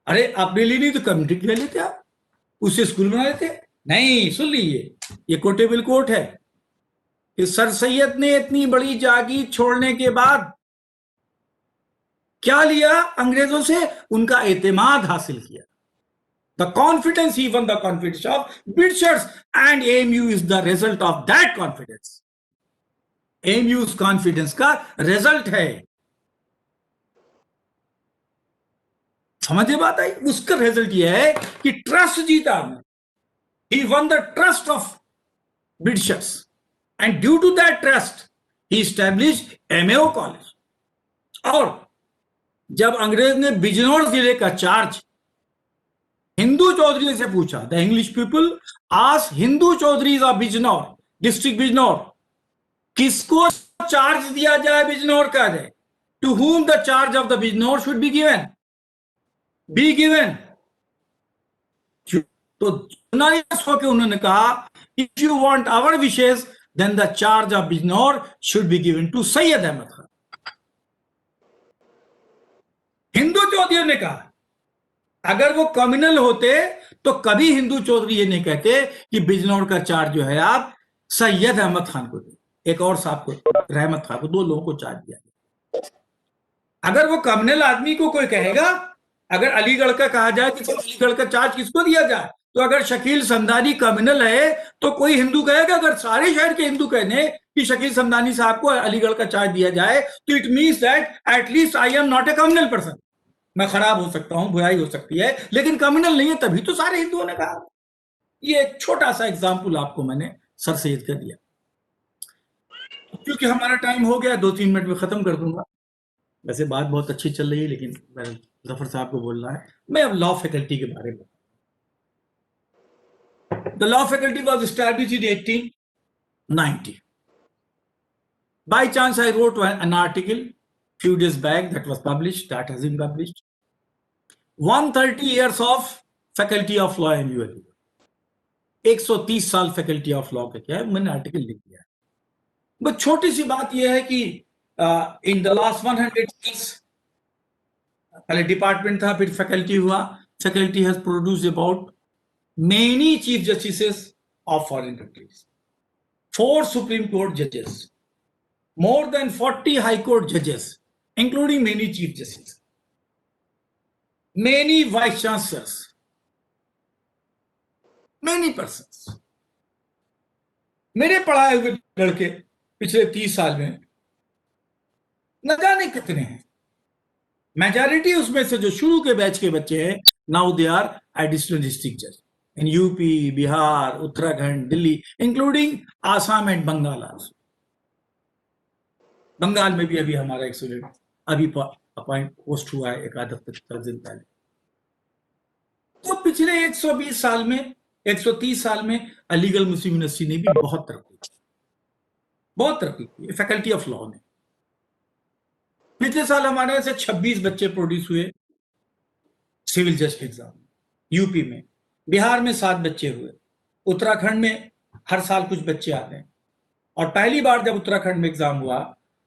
अरे आपने ली नहीं तो कम्युनिटी ले लेते, आप उससे स्कूल बना लेते। नहीं, सुन लीजिए, ये कोटेबल कोर्ट है कि सर सैयद ने इतनी बड़ी जागीर छोड़ने के बाद क्या लिया? अंग्रेजों से उनका एतमाद हासिल किया। The confidence, he won the confidence of Britishers, and AMU is the result of that confidence. AMU's confidence का result है। समझे बात आई? उसका रिजल्ट यह है कि ट्रस्ट जीता। He won the trust of Britishers, and due to that trust, he established MAO college. और जब अंग्रेज ने बिजनौर जिले का चार्ज हिंदू चौधरी से पूछा, the English people asked Hindu Chaudharys of Bijnor, district Bijnor, किसको चार्ज दिया जाए बिजनौर का? To whom the charge of the Bijnor should be given? तो जर्नलिस्ट होकर उन्होंने कहा, if you want our wishes, then the charge of Bijnor should be given to Syed Ahmad Khan. Hindu Chaudhary ने कहा, अगर वो कम्युनल होते तो कभी हिंदू चौधरी ये नहीं कहते कि बिजनौर का चार्ज जो है आप सैयद अहमद खान को दे, एक और साहब को, रहमत खान को, 2 लोगों को चार्ज दिया। अगर वो कम्युनल आदमी को कोई कहेगा, अगर अलीगढ़ का कहा जाए कि अलीगढ़ का चार्ज किसको दिया जाए, तो अगर शकील समदानी कम्युनल है तो कोई हिंदू कहेगा। अगर सारे शहर के हिंदू कहने कि शकील समदानी साहब को अलीगढ़ का चार्ज दिया जाए, तो it means that at least I am not a communal person. मैं खराब हो सकता हूं, बुराई हो सकती है, लेकिन कम्युनल नहीं है, तभी तो सारे हिंदुओं ने कहा। ये एक छोटा सा एग्जाम्पल आपको मैंने सर सैयद का दिया। क्योंकि हमारा टाइम हो गया, 2-3 मिनट में खत्म कर दूंगा। वैसे बात बहुत अच्छी चल रही है, लेकिन जफर साहब को बोलना है। मैं अब लॉ फैकल्टी के बारे में। The law faculty was established in 1890। By chance I wrote an article few days back that was published, that has been published. 130 years of faculty of law in ULU. 130 साल faculty of law का क्या है, मैंने article लिख दिया है। बस छोटी सी बात यह है कि इन द लास्ट 100 years, पहले डिपार्टमेंट था, फिर फैकल्टी हुआ। Faculty has produced about many chief justices of foreign countries, 4 supreme court जजेस, more than 40 high court judges, including many chief justices, many vice chancellors, many persons. मेरे पढ़ाए हुए लड़के पिछले 30 साल में न जाने कितने हैं। मेजॉरिटी उसमें से जो शुरू के बैच के बच्चे हैं, now they are additional district जज in UP, Bihar, Uttarakhand, Delhi, including Assam and Bengal. Bengal में भी अभी हमारा एक स्टूडेंट अभी अपॉइंट पोस्ट हुआ है, एक आध हफ्ते 10 दिन पहले। तो पिछले 120 साल में 130 साल में अलीगढ़ मुस्लिम यूनिवर्सिटी ने भी बहुत तरक्की की, फैकल्टी ऑफ लॉ ने। पिछले साल हमारे यहाँ से 26 बच्चे प्रोड्यूस हुए सिविल जज एग्जाम, यूपी में, बिहार में 7 बच्चे हुए, उत्तराखंड में हर साल कुछ बच्चे आते हैं। और पहली बार जब उत्तराखंड में एग्जाम हुआ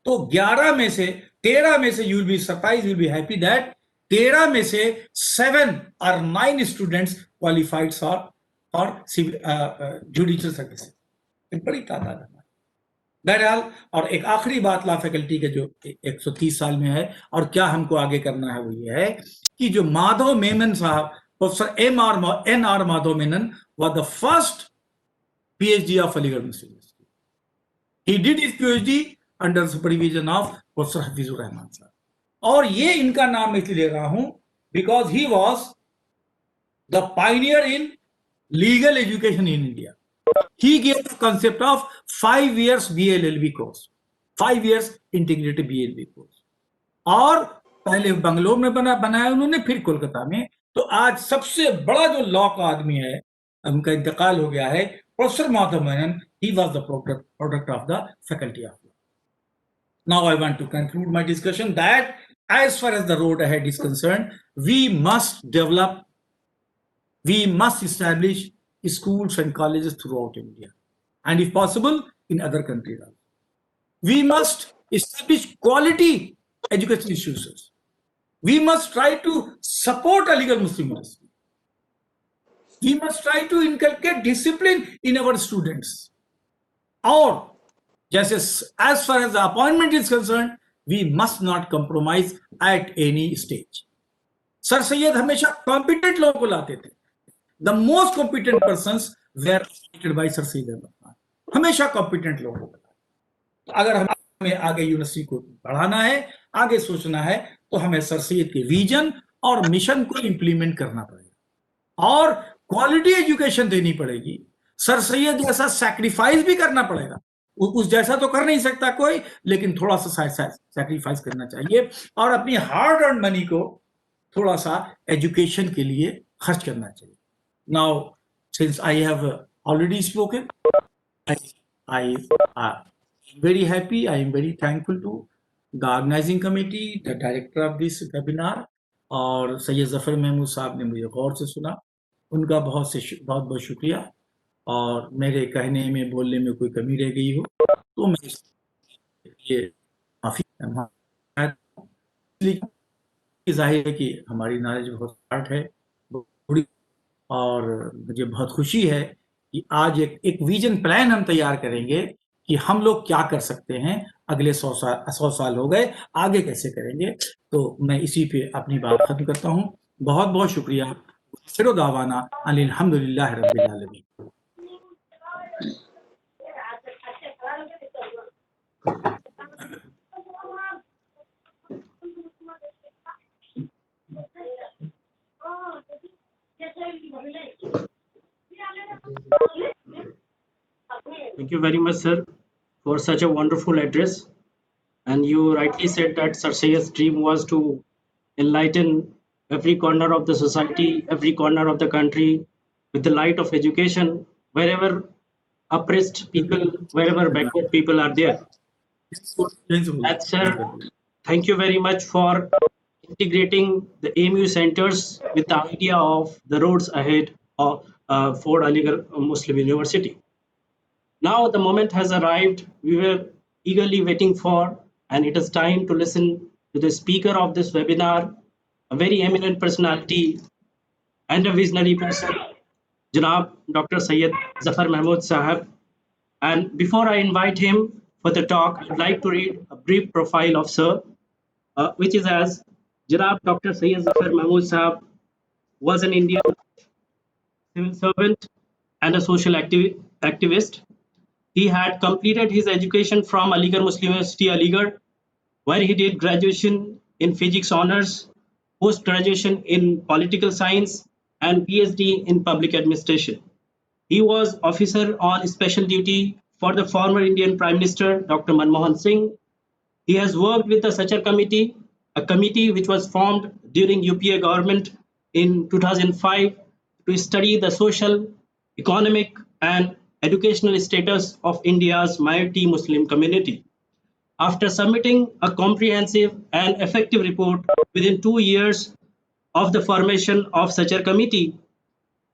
तो 13 में से you will be surprise, you will be happy that 13 में से 7 और 9 students qualified for judicial services. एक बड़ी तादाद है बहरहाल। और एक आखिरी बात ला फैकल्टी के जो 130 साल में है और क्या हमको आगे करना है वो ये है कि जो माधव मेनन साहब, professor NR Madhav Menon was the first PhD of Aligarh Muslim University. He did his PhD under the supervision of Professor Hafizur Rahman साहब। और ये इनका नाम इसलिए ले रहा हूं because he was the pioneer in legal education in India. He gave the concept of 5 years BLLB course, 5 years integrated BLLB course. और पहले बंगलोर में बनाया उन्होंने, फिर कोलकाता में। तो आज सबसे बड़ा जो लॉ का आदमी है, उनका इंतकाल हो गया है, professor Madhav Menon, he was the product of the faculty of law. Now I want to conclude my discussion that as far as the road ahead is concerned, we must establish schools and colleges throughout India, and if possible in other countries. We must establish quality education institutions. We must try to support Aligarh Muslim University. We must try to inculcate discipline in our students. Or, just as far as the appointment is concerned, we must not compromise at any stage. Sir Sayyid हमेशा competent लोगों को लाते थे. The most competent persons were appointed by Sir Sayyid Ahmad Khan. हमेशा competent लोगों को। तो अगर हमें आगे यूनिवर्सिटी को बढ़ाना है, आगे सोचना है, तो हमें सर सैयद के विजन और मिशन को इंप्लीमेंट करना पड़ेगा और क्वालिटी एजुकेशन देनी पड़ेगी। सर सैयद जैसा सैक्रिफाइस भी करना पड़ेगा। उस जैसा तो कर नहीं सकता कोई, लेकिन थोड़ा सा सैक्रिफाइस करना चाहिए और अपनी हार्ड अर्न मनी को थोड़ा सा एजुकेशन के लिए खर्च करना चाहिए। Now since I have already spoken, I am very happy, I am very thankful to the organizing committee, the director of this webinar, और सैयद जफर महमूद साहब ने मुझे गौर से सुना, उनका बहुत शुक्रिया। और मेरे कहने में बोलने में कोई कमी रह गई हो तो मैं ये माफी, जाहिर है कि हमारी नॉलेज बहुत स्टार्ट है और मुझे बहुत खुशी है कि आज एक विजन प्लान हम तैयार करेंगे कि हम लोग क्या कर सकते हैं, अगले 100 साल हो गए, आगे कैसे करेंगे। तो मैं इसी पे अपनी बात खत्म करता हूँ। बहुत बहुत शुक्रिया। सिरो दावाना अल्हम्दुलिल्लाह रब्बिल आलमीन। Thank you very much, sir, for such a wonderful address. And you rightly said that Sir Sayyid's dream was to enlighten every corner of the society, every corner of the country with the light of education, wherever oppressed people, wherever backward people are there. And sir, thank you very much for integrating the AMU centers with the idea of the roads ahead of, for Aligarh Muslim University. Now the moment has arrived we were eagerly waiting for, and it is time to listen to the speaker of this webinar, a very eminent personality and a visionary person, Janab Dr. Syed Zafar Mahmood Sahab. And before I invite him for the talk, I'd like to read a brief profile of sir, which is as Janab Dr. Syed Zafar Mahmood Sahab was an Indian civil servant and a social activist. He had completed his education from Aligarh Muslim University, Aligarh, where he did graduation in physics honors, post-graduation in political science, and PhD in public administration. He was officer on special duty for the former Indian Prime Minister, Dr. Manmohan Singh. He has worked with the Sachar Committee, a committee which was formed during UPA government in 2005 to study the social, economic, and educational status of India's minority Muslim community. After submitting a comprehensive and effective report within 2 years of the formation of such a committee,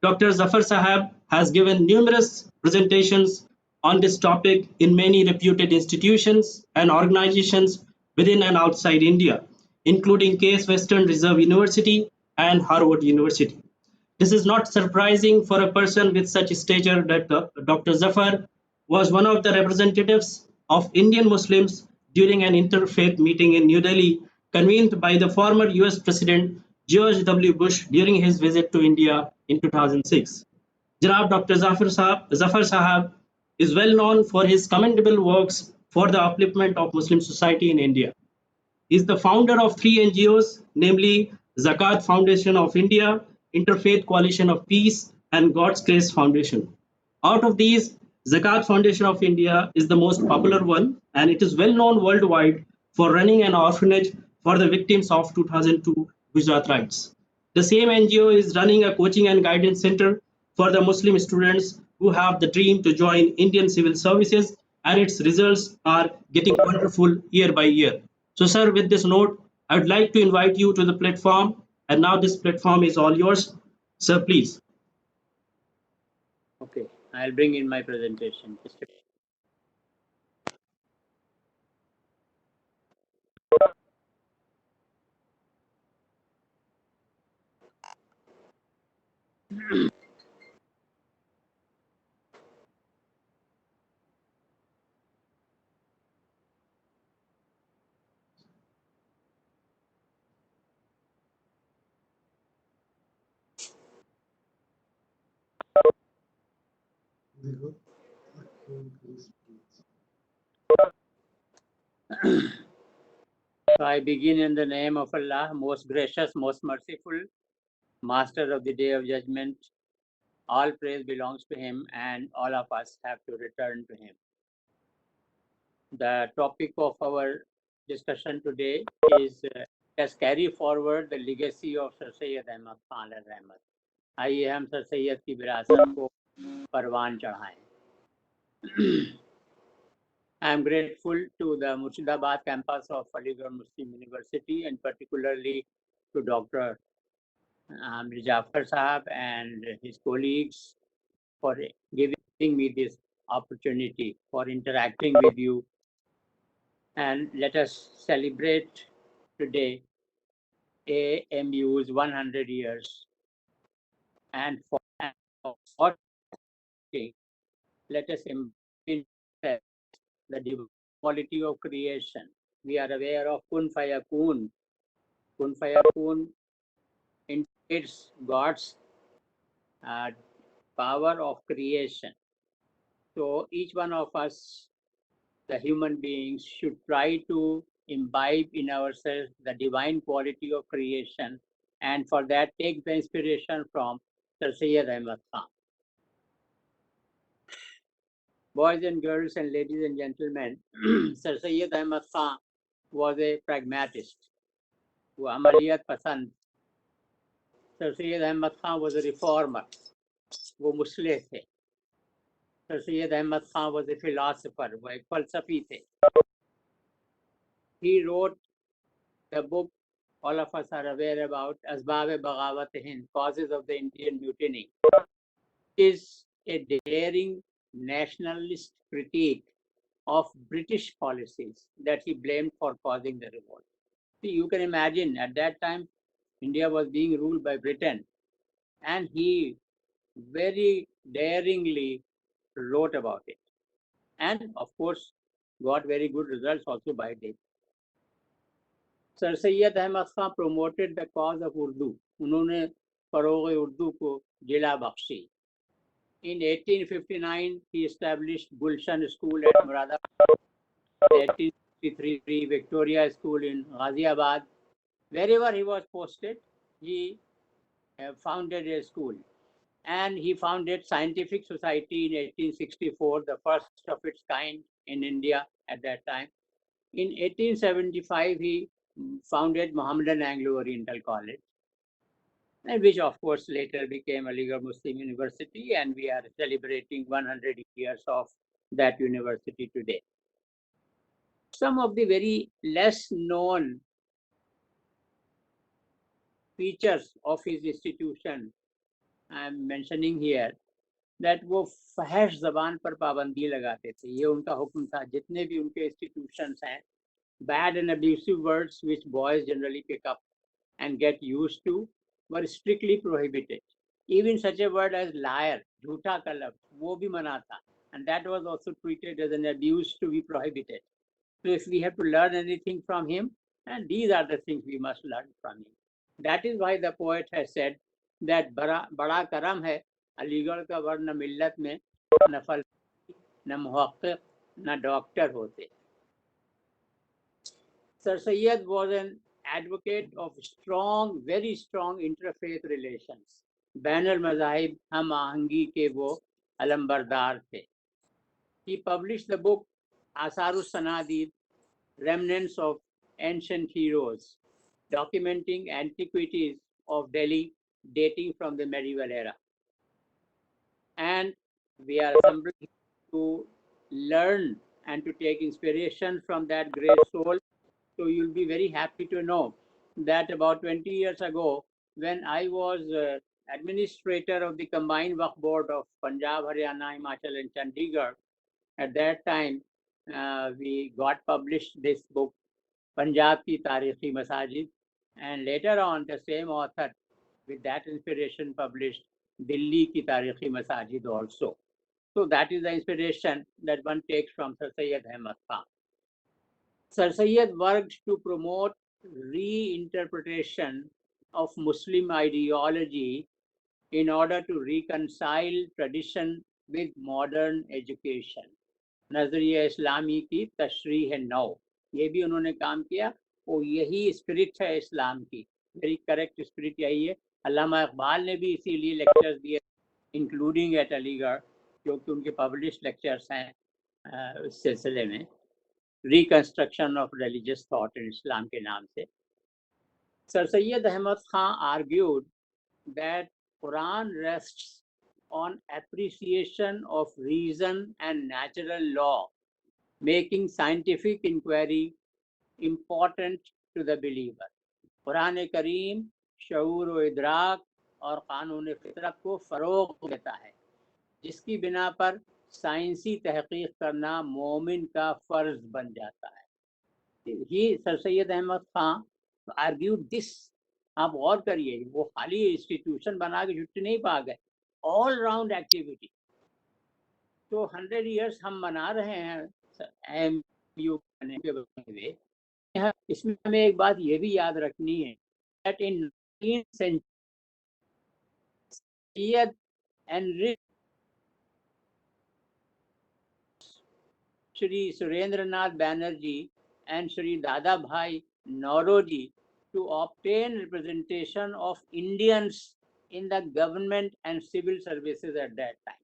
Dr. Zafar Sahab has given numerous presentations on this topic in many reputed institutions and organizations within and outside India, including Case Western Reserve University and Harvard University. This is not surprising for a person with such stature that Dr. Zafar was one of the representatives of Indian Muslims during an interfaith meeting in New Delhi convened by the former US President George W. Bush during his visit to India in 2006. Janab Dr. Zafar Sahab is well known for his commendable works for the upliftment of Muslim society in India. He is the founder of 3 NGOs, namely Zakat Foundation of India, Interfaith Coalition of Peace, and God's Grace Foundation. Out of these, Zakat Foundation of India is the most popular one, and it is well known worldwide for running an orphanage for the victims of 2002 Gujarat riots. The same NGO is running a coaching and guidance center for the Muslim students who have the dream to join Indian civil services, and its results are getting wonderful year by year. So, sir, with this note, I would like to invite you to the platform, and now this platform is all yours. Sir, please. Okay, I'll bring in my presentation. Just a So I begin in the name of Allah, most gracious, most merciful, master of the day of judgment. All praise belongs to him, and all of us have to return to him. The topic of our discussion today is let's carry forward the legacy of Sir Syed Ahmad Khan al-Ahmad. आइए हम sir Syed की विरासत को परवान चढ़ाएं. I am grateful to the Murshidabad campus of Aligarh Muslim University, and particularly to Dr. Amir Jafar Sahab and his colleagues for giving me this opportunity for interacting with you. And let us celebrate today AMU's 100 years. And for let us embrace the quality of creation. We are aware of Kun Fayakun. Kun Fayakun indicates God's power of creation. So each one of us, the human beings, should try to imbibe in ourselves the divine quality of creation, and for that take the inspiration from Sir Syed Ahmad Khan. Boys and girls and ladies and gentlemen, Sir Syed Ahmad Khan was a pragmatist. वो अमलियत पसंद. Sir Syed Ahmad Khan was a reformer. वो मुस्लिह थे. Sir Syed Ahmad Khan was a philosopher. वो एक फलसफी थे. He wrote the book all of us are aware about, Asbab-e Baghawat Hind, Causes of the Indian Mutiny. It is a daring nationalist critique of British policies that he blamed for causing the revolt. See, you can imagine at that time, India was being ruled by Britain, and he very daringly wrote about it. And of course, got very good results also by it. Sir Syed Ahmad Khan promoted the cause of Urdu. उन्होंने फरोग उर्दू को जिला Bakshi. In 1859, he established Gulshan School at Muradabad. 1863, Victoria School in Ghaziabad. Wherever he was posted, he founded a school. And he founded Scientific Society in 1864, the first of its kind in India at that time. In 1875, he founded Mohammedan Anglo-Oriental College. and which of course later became Aligarh Muslim University, and we are celebrating 100 years of that university today. Some of the very less known features of his institution I am mentioning here, that वो फहश जबान पर पाबंदी लगाते थे, ये उनका हुक्म था. जितने भी उनके institutions हैं, bad and abusive words which boys generally pick up and get used to were strictly prohibited. Even such a word as liar, झूठा का लफ्ज, वो भी मना था, and that was also treated as an abuse to be prohibited. So if we have to learn anything from him, and these are the things we must learn from him. That is why the poet has said that बड़ा करम है अलीगढ़ का वर्ण मिल्लत में न फल न मुहक्किक न डॉक्टर होते. Sir Sayyid was an advocate of strong, very strong interfaith relations. बैनुल मज़ाहिब हम आहंगी के वो अलंबरदार थे. He published the book Asarus Sanadid, Remnants of Ancient Heroes, documenting antiquities of Delhi dating from the medieval era. And we are assembled to learn and to take inspiration from that great soul. So you'll be very happy to know that about 20 years ago, when I was administrator of the combined Waqf board of Punjab, Haryana, Himachal and Chandigarh, at that time we got published this book, Punjab Ki Tarikhi Masajid, and later on the same author with that inspiration published Delhi Ki Tarikhi Masajid also. So that is the inspiration that one takes from Sir Syed Ahmad Khan. Sir Syed worked to promote reinterpretation of Muslim ideology in order to reconcile tradition with modern education. नजरिया इस्लामी की तशरीह नौ, ये भी उन्होंने काम किया और यही स्पिरिट है इस्लाम की. वेरी करेक्ट स्पिरिट यही है. अल्लामा इकबाल ने भी इसीलिए लेक्चर्स दिए, इंक्लूडिंग एट अलीगढ़, क्योंकि उनके पब्लिश लेक्चर्स हैं इस सिलसिले में, reconstruction of religious thought in Islam के नाम से. Sir Syed Ahmad Khan argued that Quran rests on appreciation of reason and natural law, making scientific inquiry important to the believer. कुरान करीम शऊर व इदराक और कानून फितरत को फ़रोग़ देता है, जिसकी बिना पर साइंसी तहक़ीक़ करना मोमिन का फ़र्ज़ बन जाता है. He sir Syed Ahmad Khan argued this. आप गौर करिए, वो खाली इंस्टीट्यूशन बना के छुट्टी नहीं पा गए, ऑल राउंड एक्टिविटी. तो 100 years हम मना रहे हैं MU के हुए. इसमें हमें एक बात ये भी याद रखनी है that in 19th century Syed enriched Shri Surendranath Banerjee and Shri Dada Bhai Nauroji to obtain representation of Indians in the government and civil services at that time.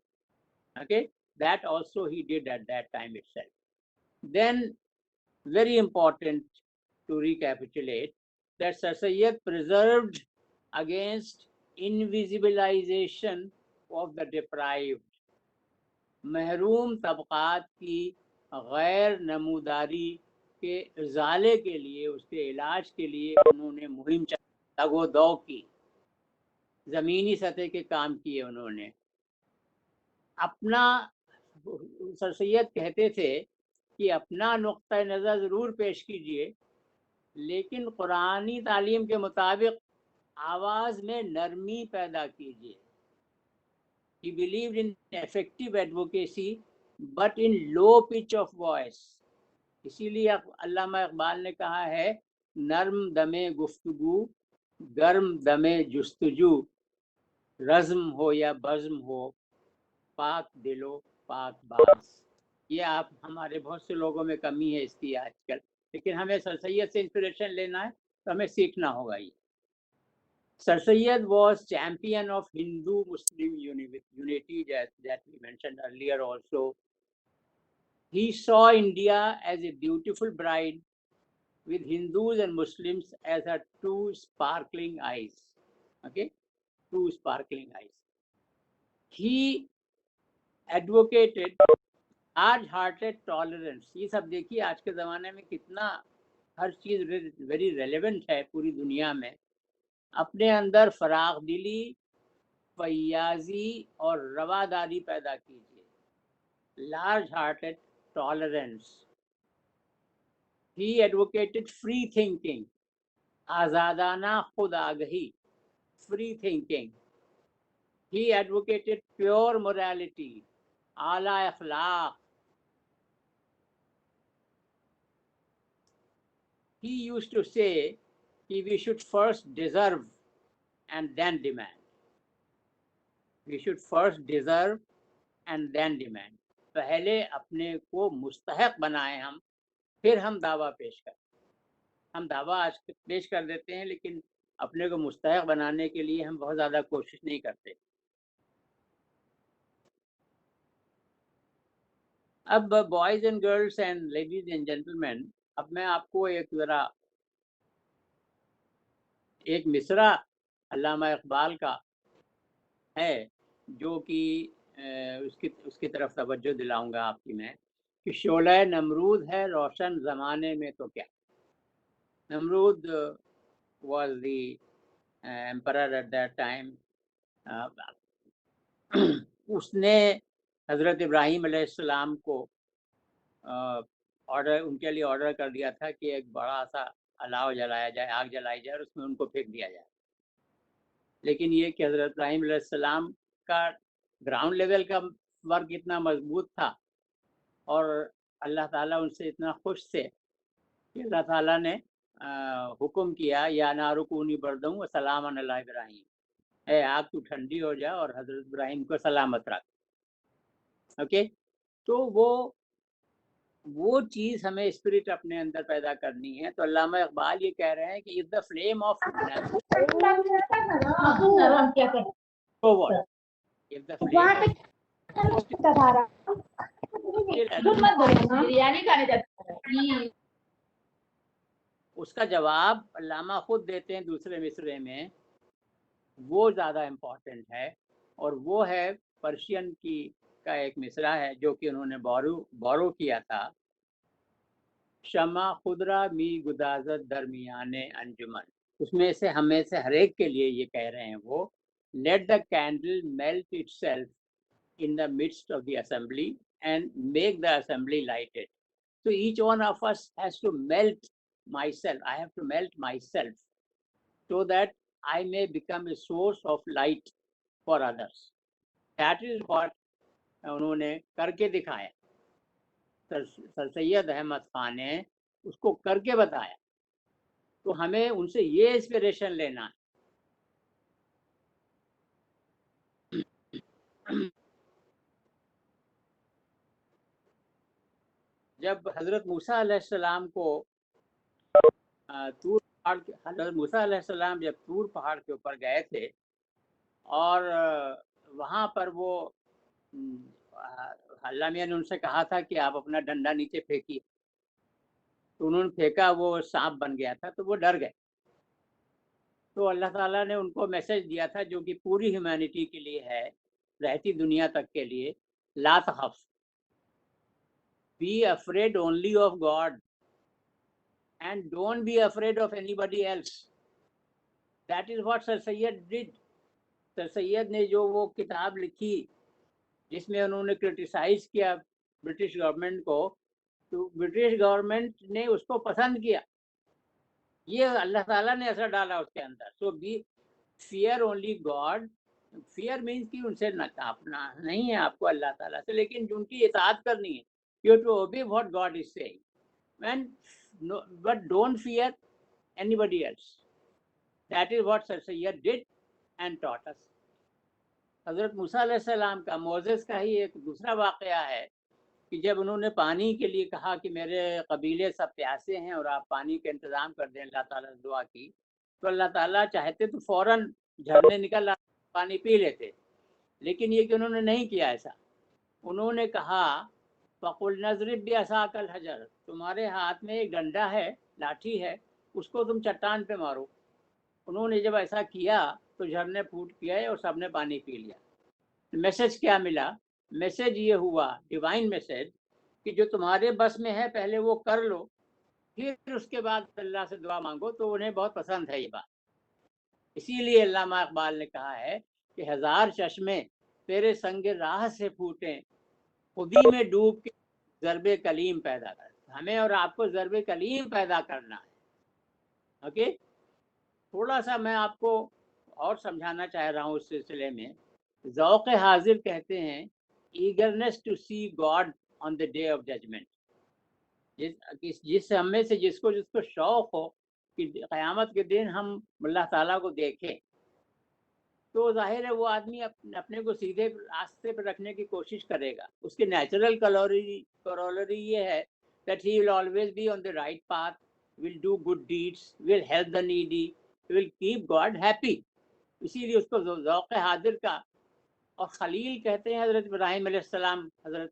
Okay, that also he did at that time itself. Then, very important to recapitulate, that Sir Syed preserved against invisibilization of the deprived. महरूम तबक़ात की गैर नमूदारी के इज़ाले के लिए, उसके इलाज के लिए उन्होंने मुहिम तगो-दो की, ज़मीनी सतह के काम किए उन्होंने. अपना सर सैयद कहते थे कि अपना नुक्ता नज़र ज़रूर पेश कीजिए, लेकिन कुरानी तालीम के मुताबिक आवाज़ में नरमी पैदा कीजिए. He believed in effective advocacy, but in low pitch of voice. इसीलिए अल्लामा इकबाल ने कहा है, नर्म दमे गुफ्तगू गर्म दमे जुस्तजू, रज़्म हो या बज़्म हो, पाक दिलो पाक बाज. ये आप हमारे बहुत से लोगों में कमी है इसकी आजकल, लेकिन हमें सर सैयद से इंस्पिरेशन लेना है, तो हमें सीखना होगा. ये Sir Syed was champion of Hindu-Muslim unity that we mentioned earlier also. He saw India as a beautiful bride with Hindus and Muslims as her two sparkling eyes. Okay, two sparkling eyes. He advocated large-hearted tolerance. ये सब देखिए आज के ज़माने में कितना हर चीज़ very relevant है पूरी दुनिया में। अपने अंदर फराग दिली, फैयाजी और रवादारी पैदा कीजिए। Large-hearted tolerance. He advocated free thinking, आज़ादाना खुद आगही, free thinking. He advocated pure morality, आला अखलाक. He used to say कि we should first deserve and then demand. We should first deserve and then demand. पहले अपने को मुस्तहक बनाएं हम, फिर हम दावा पेश करें। हम दावा आज पेश कर देते हैं, लेकिन अपने को मुस्तहक बनाने के लिए हम बहुत ज़्यादा कोशिश नहीं करते। अब boys and girls and ladies and gentleman, अब मैं आपको एक मिसरा अल्लामा इकबाल का है जो कि उसकी तरफ तवज्जो दिलाऊंगा आपकी मैं कि शोला नमरूद है रोशन ज़माने में तो क्या। Namrud was the emperor at that time. उसने हज़रत इब्राहीम अलैहिस्सलाम को उनके लिए ऑर्डर कर दिया था कि एक बड़ा सा अलाव जलाया जाए, आग जलाई जाए और उसमें उनको फेंक दिया जाए। लेकिन ये कि हज़रत इब्राहीम अलैहिस्सलाम का ग्राउंड लेवल का वर्क इतना मजबूत था और अल्लाह ताला उनसे इतना खुश थे कि अल्लाह ताला ने हुक्म किया या नारुकूनी बरदूं व सलामन अला इब्राहीम, ए आग तू ठंडी हो जा और हज़रत इब्राहीम को सलामत रख। ओके, तो वो चीज़ हमें स्पिरिट अपने अंदर पैदा करनी है। तो अल्लामा इकबाल ये कह रहे हैं कि if the flame of if the flame उसका जवाब अल्लामा खुद देते हैं दूसरे मिसरे में, वो ज़्यादा इम्पोर्टेंट है। और वो है पर्शियन का एक मिसरा है जो कि उन्होंने बोरो किया था। शमा खुदरा मी गुदाजत दरमियाने अंजुमन, उसमें से हमें से हर एक के लिए ये कह रहे हैं वो, let the candle melt itself in the midst of the assembly and make the assembly lighted. So each one of us has to melt myself. I have to melt myself so that I may become a source of light for others. That is what उन्होंने करके दिखाया। Sir Syed Ahmad Khan ने उसको करके बताया। तो हमें उनसे ये इंस्पिरेशन लेना है। जब हज़रत मूसा अलैहिस्सलाम को हज़रत मूसा अलैहिस्सलाम जब तूर पहाड़ के ऊपर गए थे और वहाँ पर वो अल्लाह मियां ने उनसे कहा था कि आप अपना डंडा नीचे फेंकिए, तो उन्होंने फेंका, वो सांप बन गया था, तो वो डर गए। तो अल्लाह ताला ने उनको मैसेज दिया था जो कि पूरी ह्यूमैनिटी के लिए है, रहती दुनिया तक के लिए, ला तखफ, be afraid only of God and don't be afraid of anybody else. That is what Sir Sayyid did. Sir Sayyid ने जो वो किताब लिखी जिसमें उन्होंने क्रिटिसाइज किया ब्रिटिश गवर्नमेंट को, तो ब्रिटिश गवर्नमेंट ने उसको पसंद किया। ये अल्लाह ताला ने असर डाला उसके अंदर। So be fear only God. Fear means कि उनसे अपना नहीं है आपको अल्लाह ताला से, लेकिन उनकी इताअत करनी है। You have to obey what God is saying, and no, but don't fear anybody else. That is what Sir Sayyid did and taught us. हज़रत मूसा अलैहिस्सलाम का, मोसेस का ही एक दूसरा वाक़या है कि जब उन्होंने पानी के लिए कहा कि मेरे कबीले सब प्यासे हैं और आप पानी का इंतज़ाम कर दें, अल्लाह ताला से दुआ की, तो अल्लाह ताला चाहते तो फ़ौरन झरने निकल पानी पी लेते, लेकिन ये कि उन्होंने नहीं किया ऐसा। उन्होंने कहा फ़कुल नज़रिब बिअसाकल हजर, तुम्हारे हाथ में एक डंडा है, लाठी है, उसको तुम चट्टान पे मारो। उन्होंने जब ऐसा किया तो झरने फूट गए और सबने पानी पी लिया। मैसेज क्या मिला? मैसेज ये हुआ, डिवाइन मैसेज, कि जो तुम्हारे बस में है पहले वो कर लो, फिर उसके बाद अल्लाह से दुआ मांगो। तो उन्हें बहुत पसंद है ये बात। इसीलिए अल्लामा इकबाल ने कहा है कि 1000 चश्मे तेरे संग राह से फूटे, खुदी में डूब के ज़र्बे कलीम पैदा कर। हमें और आपको ज़र्बे कलीम पैदा करना है। ओके, थोड़ा सा मैं आपको और समझाना चाह रहा हूँ इस सिलसिले में। ज़ौक़ हाजिर कहते हैं eagerness to see God on the day of judgement. जिस हमें से जिसको जिसको शौक़ हो कि क़यामत के दिन हम अल्लाह ताला को देखें, तो जाहिर है वो आदमी अपने को सीधे रास्ते पर रखने की कोशिश करेगा। उसकी नेचुरल करोलरी ये है that he will always be on the right path, will do good deeds, will help the needy, will keep God happy। इसीलिए उसको ज़ौक़ हाजिर का, और खलील कहते हैं हज़रत इब्राहिम अलैहिस्सलाम, हज़रत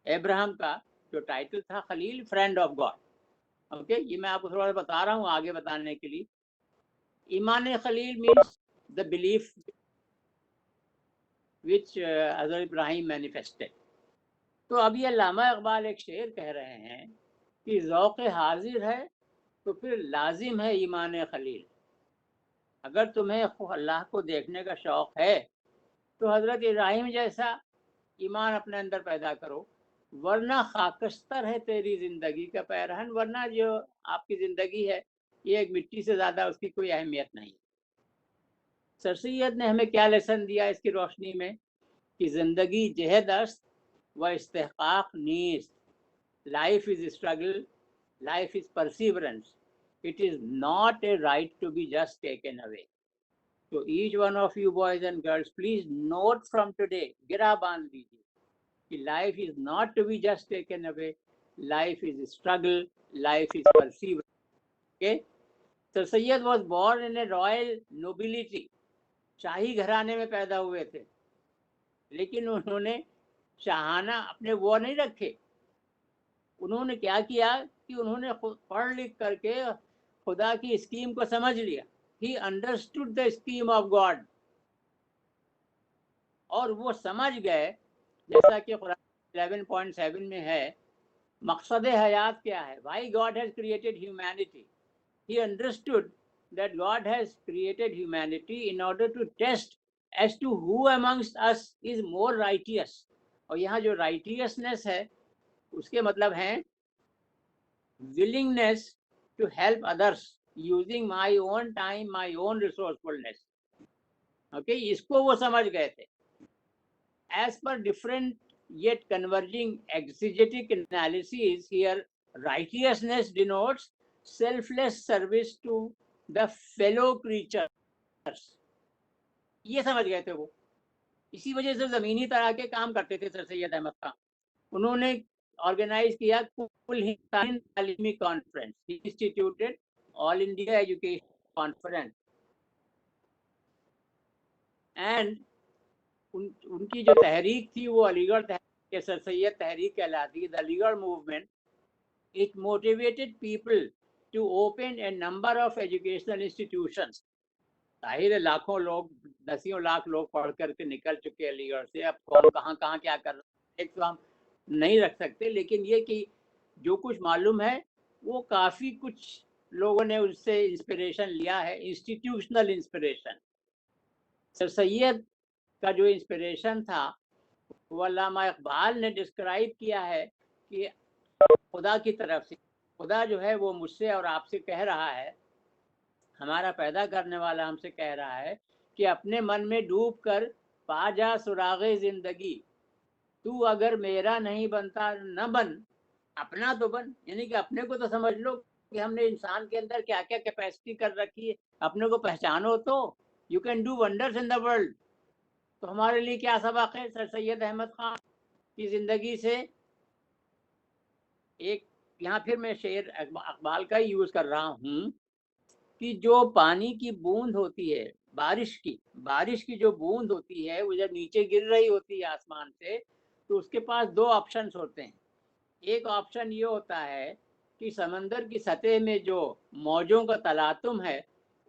अब्राहम का जो टाइटल था खलील, फ्रेंड ऑफ गॉड। ओके, ये मैं आपको थोड़ा सा बता रहा हूँ आगे बताने के लिए। ईमान खलील means the belief which Hazrat Ibrahim manifested। तो अभी अल्लामा इकबाल एक शेर कह रहे हैं कि ज़ौक़ हाजिर है तो फिर लाजिम है ईमान खलील। अगर तुम्हें अल्लाह को देखने का शौक़ है तो हज़रत इब्राहिम जैसा ईमान अपने अंदर पैदा करो, वरना खाकस्तर है तेरी ज़िंदगी का पैरहन। वरना जो आपकी ज़िंदगी है ये एक मिट्टी से ज़्यादा उसकी कोई अहमियत नहीं। सर सैयद ने हमें क्या लेसन दिया इसकी रोशनी में कि ज़िंदगी जहद अस्त व इस्तेहक़ाक़ नीस्त। Life is struggle, life is perseverance, it is not a right to be just taken away. तो each one of you boys and girls please note from today, गिरा बांध लीजिए कि life is not to be just taken away, life is struggle, life is perseverance. Okay, sir Syed was born in a royal nobility. शाही घराने में पैदा हुए थे, लेकिन उन्होंने शाहाना अपने वो नहीं रखे। उन्होंने क्या किया कि उन्होंने पढ़ लिख करके खुदा की स्कीम को समझ लिया। He understood the scheme of God, और वो समझ गए, जैसा कि कुरान 11.7 में है, मकसद हयात क्या है, why God has created humanity. He understood that God has created humanity in order to test as to who amongst us is more righteous। और यहाँ जो righteousness है उसके मतलब है willingness to help others using my own time, my own resourcefulness। Okay, इसको वो समझ गए थे। As per different yet converging exegetic analyses here, righteousness denotes selfless service to the fellow creatures. ये समझ गए थे वो, इसी वजह से ज़मीनी तरह के काम करते थे सर सैयद अहमद खान। उन्होंने ऑर्गेनाइज किया कुल हिंदुस्तानी तालीमी conference, instituted all India education conference, and उनकी जो तहरीक थी वो अलीगढ़ तहरीक, सर सैयद तहरीक कहलाती है, the Aligarh movement. It motivated people to open a number of educational institutions। जाहिर है लाखों लोग, दसियों लाख लोग पढ़ करके निकल चुके अलीगढ़ से। अब कौन कहाँ क्या कर रहा है एक तो हम नहीं रख सकते, लेकिन ये कि जो कुछ मालूम है वो काफ़ी कुछ लोगों ने उससे इंस्पिरेशन लिया है, इंस्टीट्यूशनल इंस्पिरेशन। सर सैयद का जो इंस्पिरेशन था वो अल्लामा इकबाल ने डिस्क्राइब किया है कि खुदा की तरफ से, खुदा जो है वो मुझसे और आपसे कह रहा है, हमारा पैदा करने वाला हमसे कह रहा है कि अपने मन में डूब कर पा जा सुरागे ज़िंदगी। तू अगर मेरा नहीं बनता न बन, अपना तो बन। यानी कि अपने को तो समझ लो कि हमने इंसान के अंदर क्या क्या कैपेसिटी कर रखी है, अपने को पहचानो तो you can do wonders in the world. तो हमारे लिए क्या सबक है सर सैयद अहमद खान की ज़िंदगी से? एक यहाँ फिर मैं शेर इकबाल का ही यूज़ कर रहा हूँ कि जो पानी की बूंद होती है, बारिश की जो बूंद होती है, वो जब नीचे गिर रही होती है आसमान से, तो उसके पास दो ऑप्शंस होते हैं। एक ऑप्शन ये होता है कि समंदर की सतह में जो मौजों का तलातुम है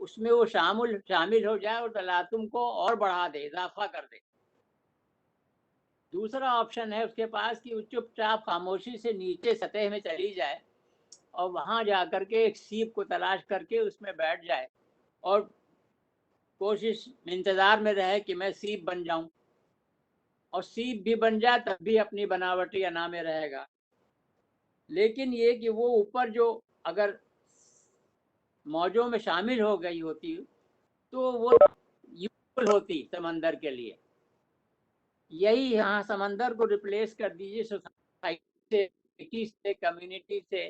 उसमें वो शामिल हो जाए और तलातुम को और बढ़ा दे, इजाफा कर दे। दूसरा ऑप्शन है उसके पास कि वो चुपचाप खामोशी से नीचे सतह में चली जाए और वहां जाकर के एक सीप को तलाश करके उसमें बैठ जाए और कोशिश इंतजार में रहे कि मैं सीप बन जाऊं, और सीप भी बन जाए तब भी अपनी बनावटी अना में रहेगा। लेकिन ये कि वो ऊपर जो अगर मौजों में शामिल हो गई होती तो वो यूजफुल होती समंदर के लिए। यही यहाँ समंदर को रिप्लेस कर दीजिए सोसाइटी से, कम्युनिटी से,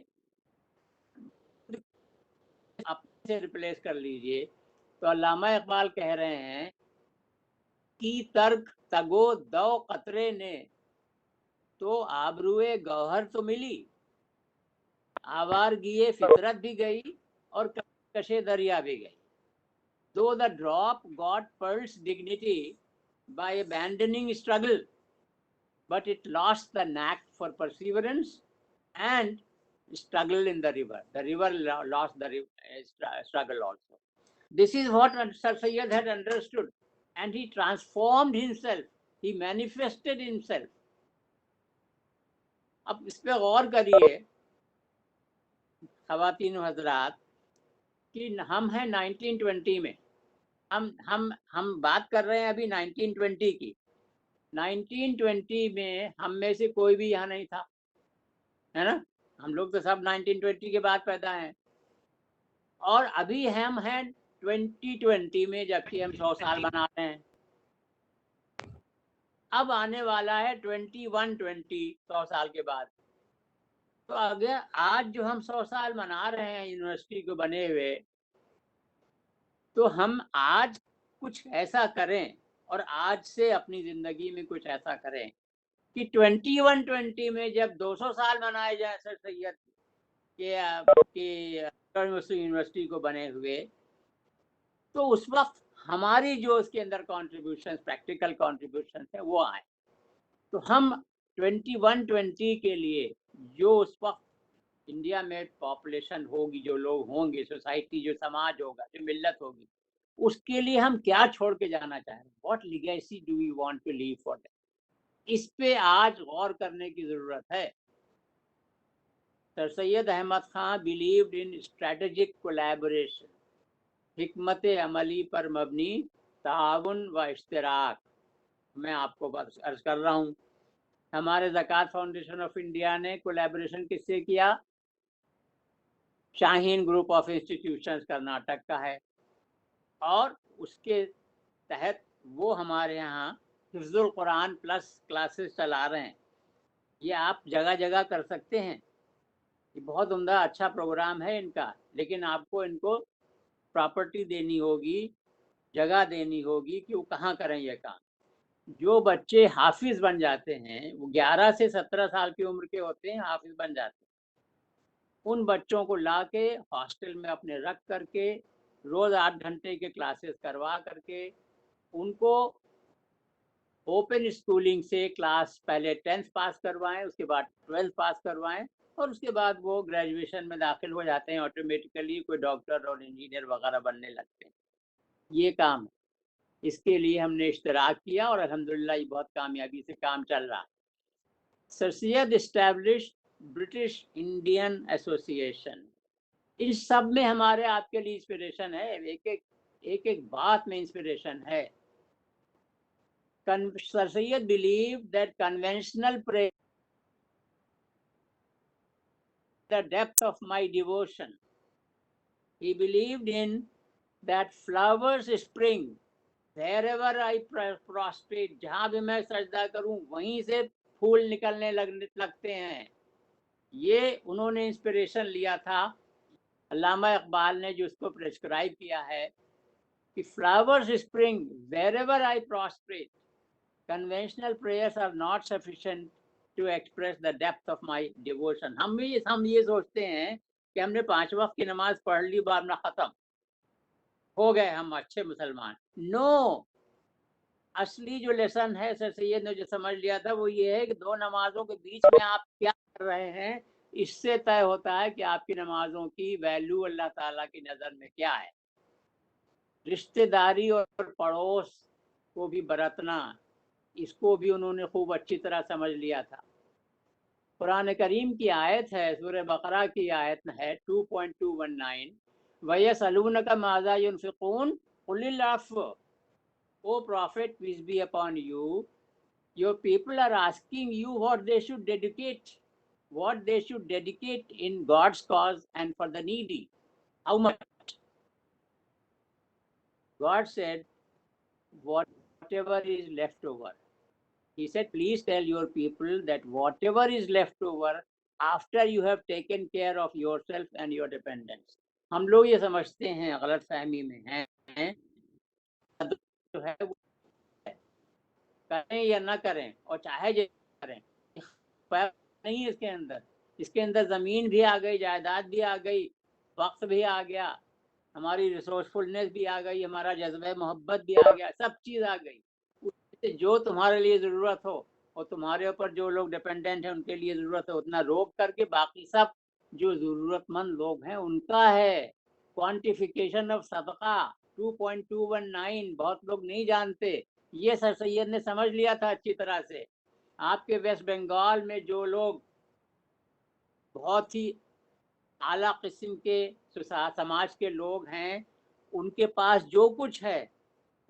अपने से रिप्लेस कर लीजिए। तो अल्लामा इकबाल कह रहे हैं कि तर्क तगो दो कतरे ने तो आबरूए गौहर तो मिली, आवारगिए फितरत भी गई और कशे दरिया भी गई। Though the drop got pearl's dignity by abandoning struggle, but it lost the knack for perseverance and struggle in the river. The river lost the struggle also. This is what Sir Syed had understood, and he transformed himself. He manifested himself. अब इस पे गौर करिए ख़वातीन व हज़रात कि हम हैं 1920 में, हम बात कर रहे हैं अभी 1920 की। 1920 में हम में से कोई भी यहाँ नहीं था, है ना? हम लोग तो सब 1920 के बाद पैदा हैं, और अभी हम हैं 2020 में, जबकि हम 100 साल बना रहे हैं। अब आने वाला है 2120 100 साल के बाद। तो अगर आज जो हम 100 साल मना रहे हैं यूनिवर्सिटी को बने हुए, तो हम आज कुछ ऐसा करें और आज से अपनी जिंदगी में कुछ ऐसा करें कि 2120 में जब 200 साल मनाए जाए सर सैयद के यूनिवर्सिटी को बने हुए, तो उस वक्त हमारी जो उसके अंदर कॉन्ट्रीब्यूशन, प्रैक्टिकल कॉन्ट्रीब्यूशन है, वो आए। तो हम 2120 के लिए जो उस वक्त इंडिया में पॉपुलेशन होगी, जो लोग होंगे, सोसाइटी, जो समाज होगा, जो मिल्लत होगी, उसके लिए हम क्या छोड़ के जाना चाह रहे हैं? What legacy do we want to leave for them? इस पे आज गौर करने की जरूरत है। Sir Syed Ahmad Khan believed in strategic collaboration, हिकमत अमली पर मबनी ताउन व इश्तिराक। मैं आपको अर्ज कर रहा हूँ, हमारे ज़कात फाउंडेशन ऑफ इंडिया ने कोलैबोरेशन किससे किया? Shaheen group of institutions Karnataka का है, और उसके तहत वो हमारे यहाँ हिफ्जुल कुरान प्लस क्लासेस चला रहे हैं। ये आप जगह जगह कर सकते हैं, ये बहुत उम्दा अच्छा प्रोग्राम है इनका, लेकिन आपको इनको प्रॉपर्टी देनी होगी, जगह देनी होगी कि वो कहाँ करें ये काम। जो बच्चे हाफिज बन जाते हैं, वो 11 से 17 साल की उम्र के होते हैं, हाफिज बन जाते हैं। उन बच्चों को ला के हॉस्टल में अपने रख करके रोज़ 8 घंटे के क्लासेस करवा करके उनको ओपन स्कूलिंग से क्लास पहले 10th पास करवाएं, उसके बाद 12th पास करवाएं, और उसके बाद वो ग्रेजुएशन में दाखिल हो जाते हैं, ऑटोमेटिकली कोई डॉक्टर और इंजीनियर वगैरह बनने लगते हैं। ये काम, इसके लिए हमने इश्तराक किया और अल्हम्दुलिल्लाह ये बहुत कामयाबी से काम चल रहा है। Sir Syed establish British Indian association. इन सब में हमारे आपके लिए इंस्पिरेशन है, एक एक बात में इंस्पिरेशन है। Sir Syed believed that conventional prayer, the depth of my devotion. He believed in that flowers spring wherever I prostrate. जहाँ भी मैं सजदा करूँ वहीं से फूल निकलने लगते हैं। ये उन्होंने इंस्पिरेशन लिया था, अल्लामा इकबाल ने जो उसको प्रेस्क्राइब किया है कि flowers spring wherever I prostrate. Conventional prayers are not sufficient to express the depth of my devotion. हम ये सोचते हैं कि हमने 5 वक्त की नमाज पढ़ ली, मामला खत्म हो गए, हम अच्छे मुसलमान। नो, असली जो लेसन है सर सैयद ने जो समझ लिया था वो ये है कि 2 नमाजों के बीच में आप क्या कर रहे हैं, इससे तय होता है कि आपकी नमाजों की वैल्यू अल्लाह ताला की नज़र में क्या है। रिश्तेदारी और पड़ोस को भी बरतना, इसको भी उन्होंने खूब अच्छी तरह समझ लिया था। कुरान करीम की आयत है, सूरह बकरा की आयत है 2.219, वयसअलूनका Maaza युनफ़िक़ून क़ुलिल अफ़्व। O Prophet, peace be upon you, your people are asking you what they should dedicate in God's cause and for the needy. How much? God said, whatever is left over. He said, please tell your people that whatever is left over after you have taken care of yourself and your dependents. हम लोग ये समझते हैं, गलत फहमी में हैं, जो है वो करें या ना करें और चाहे जो करें, नहीं इसके अंदर। इसके अंदर ज़मीन भी आ गई, जायदाद भी आ गई, वक्त भी आ गया, हमारी रिसोर्सफुलनेस भी आ गई, हमारा जज्बे मोहब्बत भी आ गया, सब चीज़ आ गई। उससे जो तुम्हारे लिए ज़रूरत हो और तुम्हारे ऊपर जो लोग डिपेंडेंट हैं उनके लिए ज़रूरत है उतना रोक करके बाकी सब जो ज़रूरतमंद लोग हैं उनका है। क्वांटिफिकेशन ऑफ सदका 2.219 बहुत लोग नहीं जानते, ये सर सैयद ने समझ लिया था अच्छी तरह से। आपके वेस्ट बंगाल में जो लोग बहुत ही आला किस्म के समाज के लोग हैं, उनके पास जो कुछ है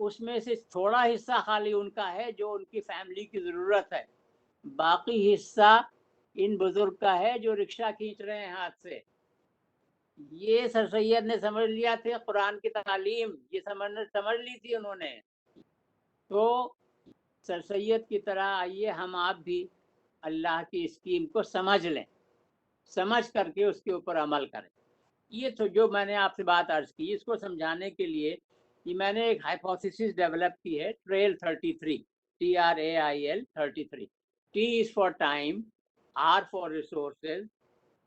उसमें से थोड़ा हिस्सा खाली उनका है जो उनकी फैमिली की ज़रूरत है, बाकी हिस्सा इन बुजुर्ग का है जो रिक्शा खींच रहे हैं हाथ से। ये सर सैयद ने समझ लिया था, कुरान की तालीम ये समझ ली थी उन्होंने। तो सर सैयद की तरह आइए हम आप भी अल्लाह की स्कीम को समझ लें, समझ करके उसके ऊपर अमल करें। ये तो जो मैंने आपसे बात अर्ज की, इसको समझाने के लिए कि मैंने एक हाइपोथेसिस डेवलप की है, trail 33, TRAIL 33। T is for time, R for resources,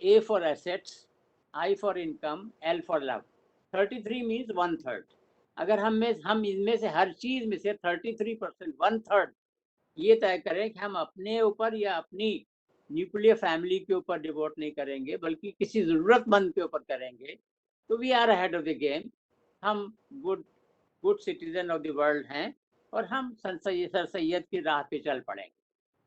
A for assets, I for income, L for love। 33 means 1/3। अगर हम इनमें से हर चीज में से 33%, 1/3 ये तय करें कि हम अपने ऊपर या अपनी न्यूक्लियर फैमिली के ऊपर डिवोट नहीं करेंगे बल्कि किसी ज़रूरतमंद के ऊपर करेंगे, तो we are ahead of the game. हम good citizen of the world हैं और हम सर सैयद की राह पे चल पड़ेंगे।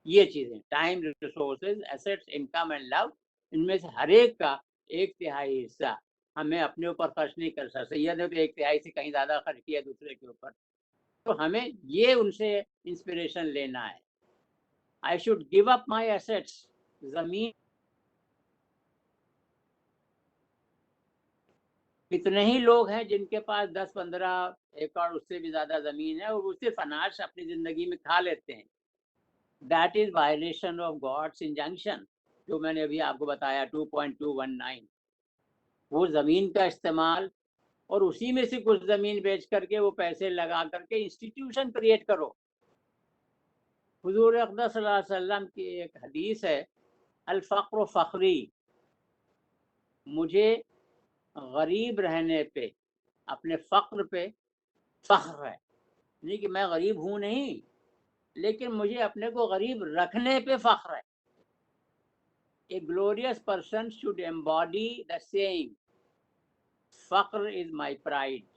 ये चीज़ें time, resources, assets, income and love, इनमें से हर एक का 1/3 हिस्सा हमें अपने ऊपर खर्च नहीं कर सकते। सैयद ने तो 1/3 से कहीं ज़्यादा खर्च किया दूसरे के ऊपर, तो हमें ये उनसे इंस्पिरेशन लेना है। I should give up my assets, ज़मीन, कितने ही लोग हैं जिनके पास 10-15 एकड़ उससे भी ज़्यादा ज़मीन है और वो सिर्फ अनाज अपनी ज़िंदगी में खा लेते हैं। That is violation of God's injunction, जो मैंने अभी आपको बताया 2.219। वो ज़मीन का इस्तेमाल और उसी में से कुछ ज़मीन बेच करके वो पैसे लगा करके इंस्टीट्यूशन क्रिएट करो। हुजूर अक़दस सल्लल्लाहु अलैहि वसल्लम की एक हदीस है, अल फ़क़्र फ़ख़्री, मुझे गरीब रहने पे, अपने फ़क्र पे फ़ख्र है। नहीं कि मैं गरीब हूँ नहीं, लेकिन मुझे अपने को गरीब रखने पे फ़ख्र है। A glorious person should embody the saying, फ़ख्र is my pride।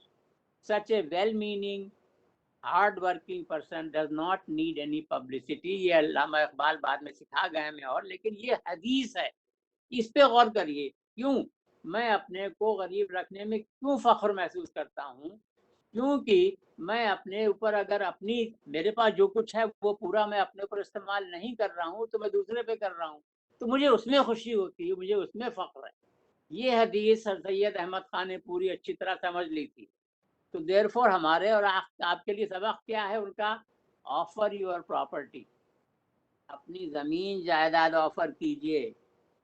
Such a well-meaning, hard-working person does not need any publicity। ये अल्लामा इक़बाल बाद में सिखा गए हमें, और लेकिन ये हदीस है, इस पे गौर करिए। क्यों मैं अपने को गरीब रखने में क्यों फ़ख्र महसूस करता हूँ? क्योंकि मैं अपने ऊपर अगर मेरे पास जो कुछ है वो पूरा मैं अपने ऊपर इस्तेमाल नहीं कर रहा हूँ, तो मैं दूसरे पे कर रहा हूँ, तो मुझे उसमें खुशी होती है, मुझे उसमें फ़ख्र है। ये हदीस सर सैयद अहमद खान ने पूरी अच्छी तरह समझ ली थी। तो देयरफॉर हमारे और आपके लिए सबक क्या है उनका? ऑफर योर प्रॉपर्टी, अपनी ज़मीन जायदाद ऑफर कीजिए।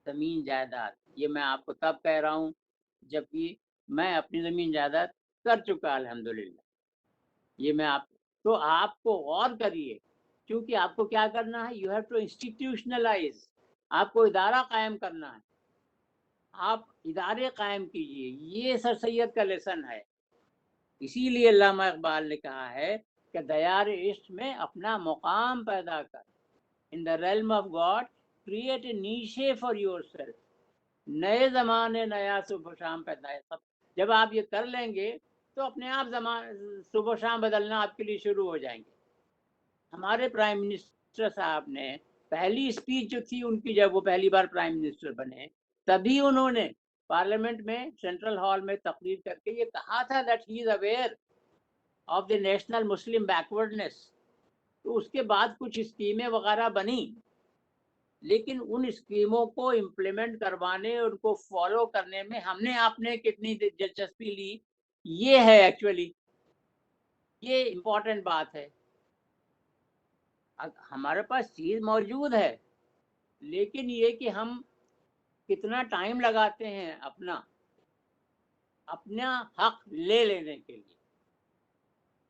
ज़मीन जायदाद ये मैं आपको तब कह रहा हूँ जबकि मैं अपनी ज़मीन जायदाद कर चुका अल्हम्दुलिल्लाह। ये मैं तो आपको गौर करिए, क्योंकि आपको क्या करना है, यू हैव टू इंस्टीट्यूशनलाइज, आपको इदारा कायम करना है। आप इदारे कायम कीजिए, ये सर सैयद का लेसन है। इसीलिए अल्लामा इक़बाल ने कहा है कि दयार इश्क में अपना मुकाम पैदा कर। In the realm of God create a niche for yourself. नए ज़माने नया सुबह शाम पैदा है। सब जब आप ये कर लेंगे तो अपने आप सुबह शाम बदलना आपके लिए शुरू हो जाएंगे। हमारे प्राइम मिनिस्टर साहब ने पहली स्पीच जो थी उनकी, जब वो पहली बार प्राइम मिनिस्टर बने, तभी उन्होंने पार्लियामेंट में सेंट्रल हॉल में तकरीर करके ये कहा था that he is aware of the national Muslim backwardness. तो उसके बाद कुछ स्कीमें वगैरह बनी, लेकिन उन स्कीमों को इम्प्लीमेंट करवाने, उनको फॉलो करने में हमने आपने कितनी दिलचस्पी ली, ये है एक्चुअली, ये इम्पोर्टेंट बात है। हमारे पास चीज मौजूद है, लेकिन ये कि हम कितना टाइम लगाते हैं अपना हक ले लेने के लिए।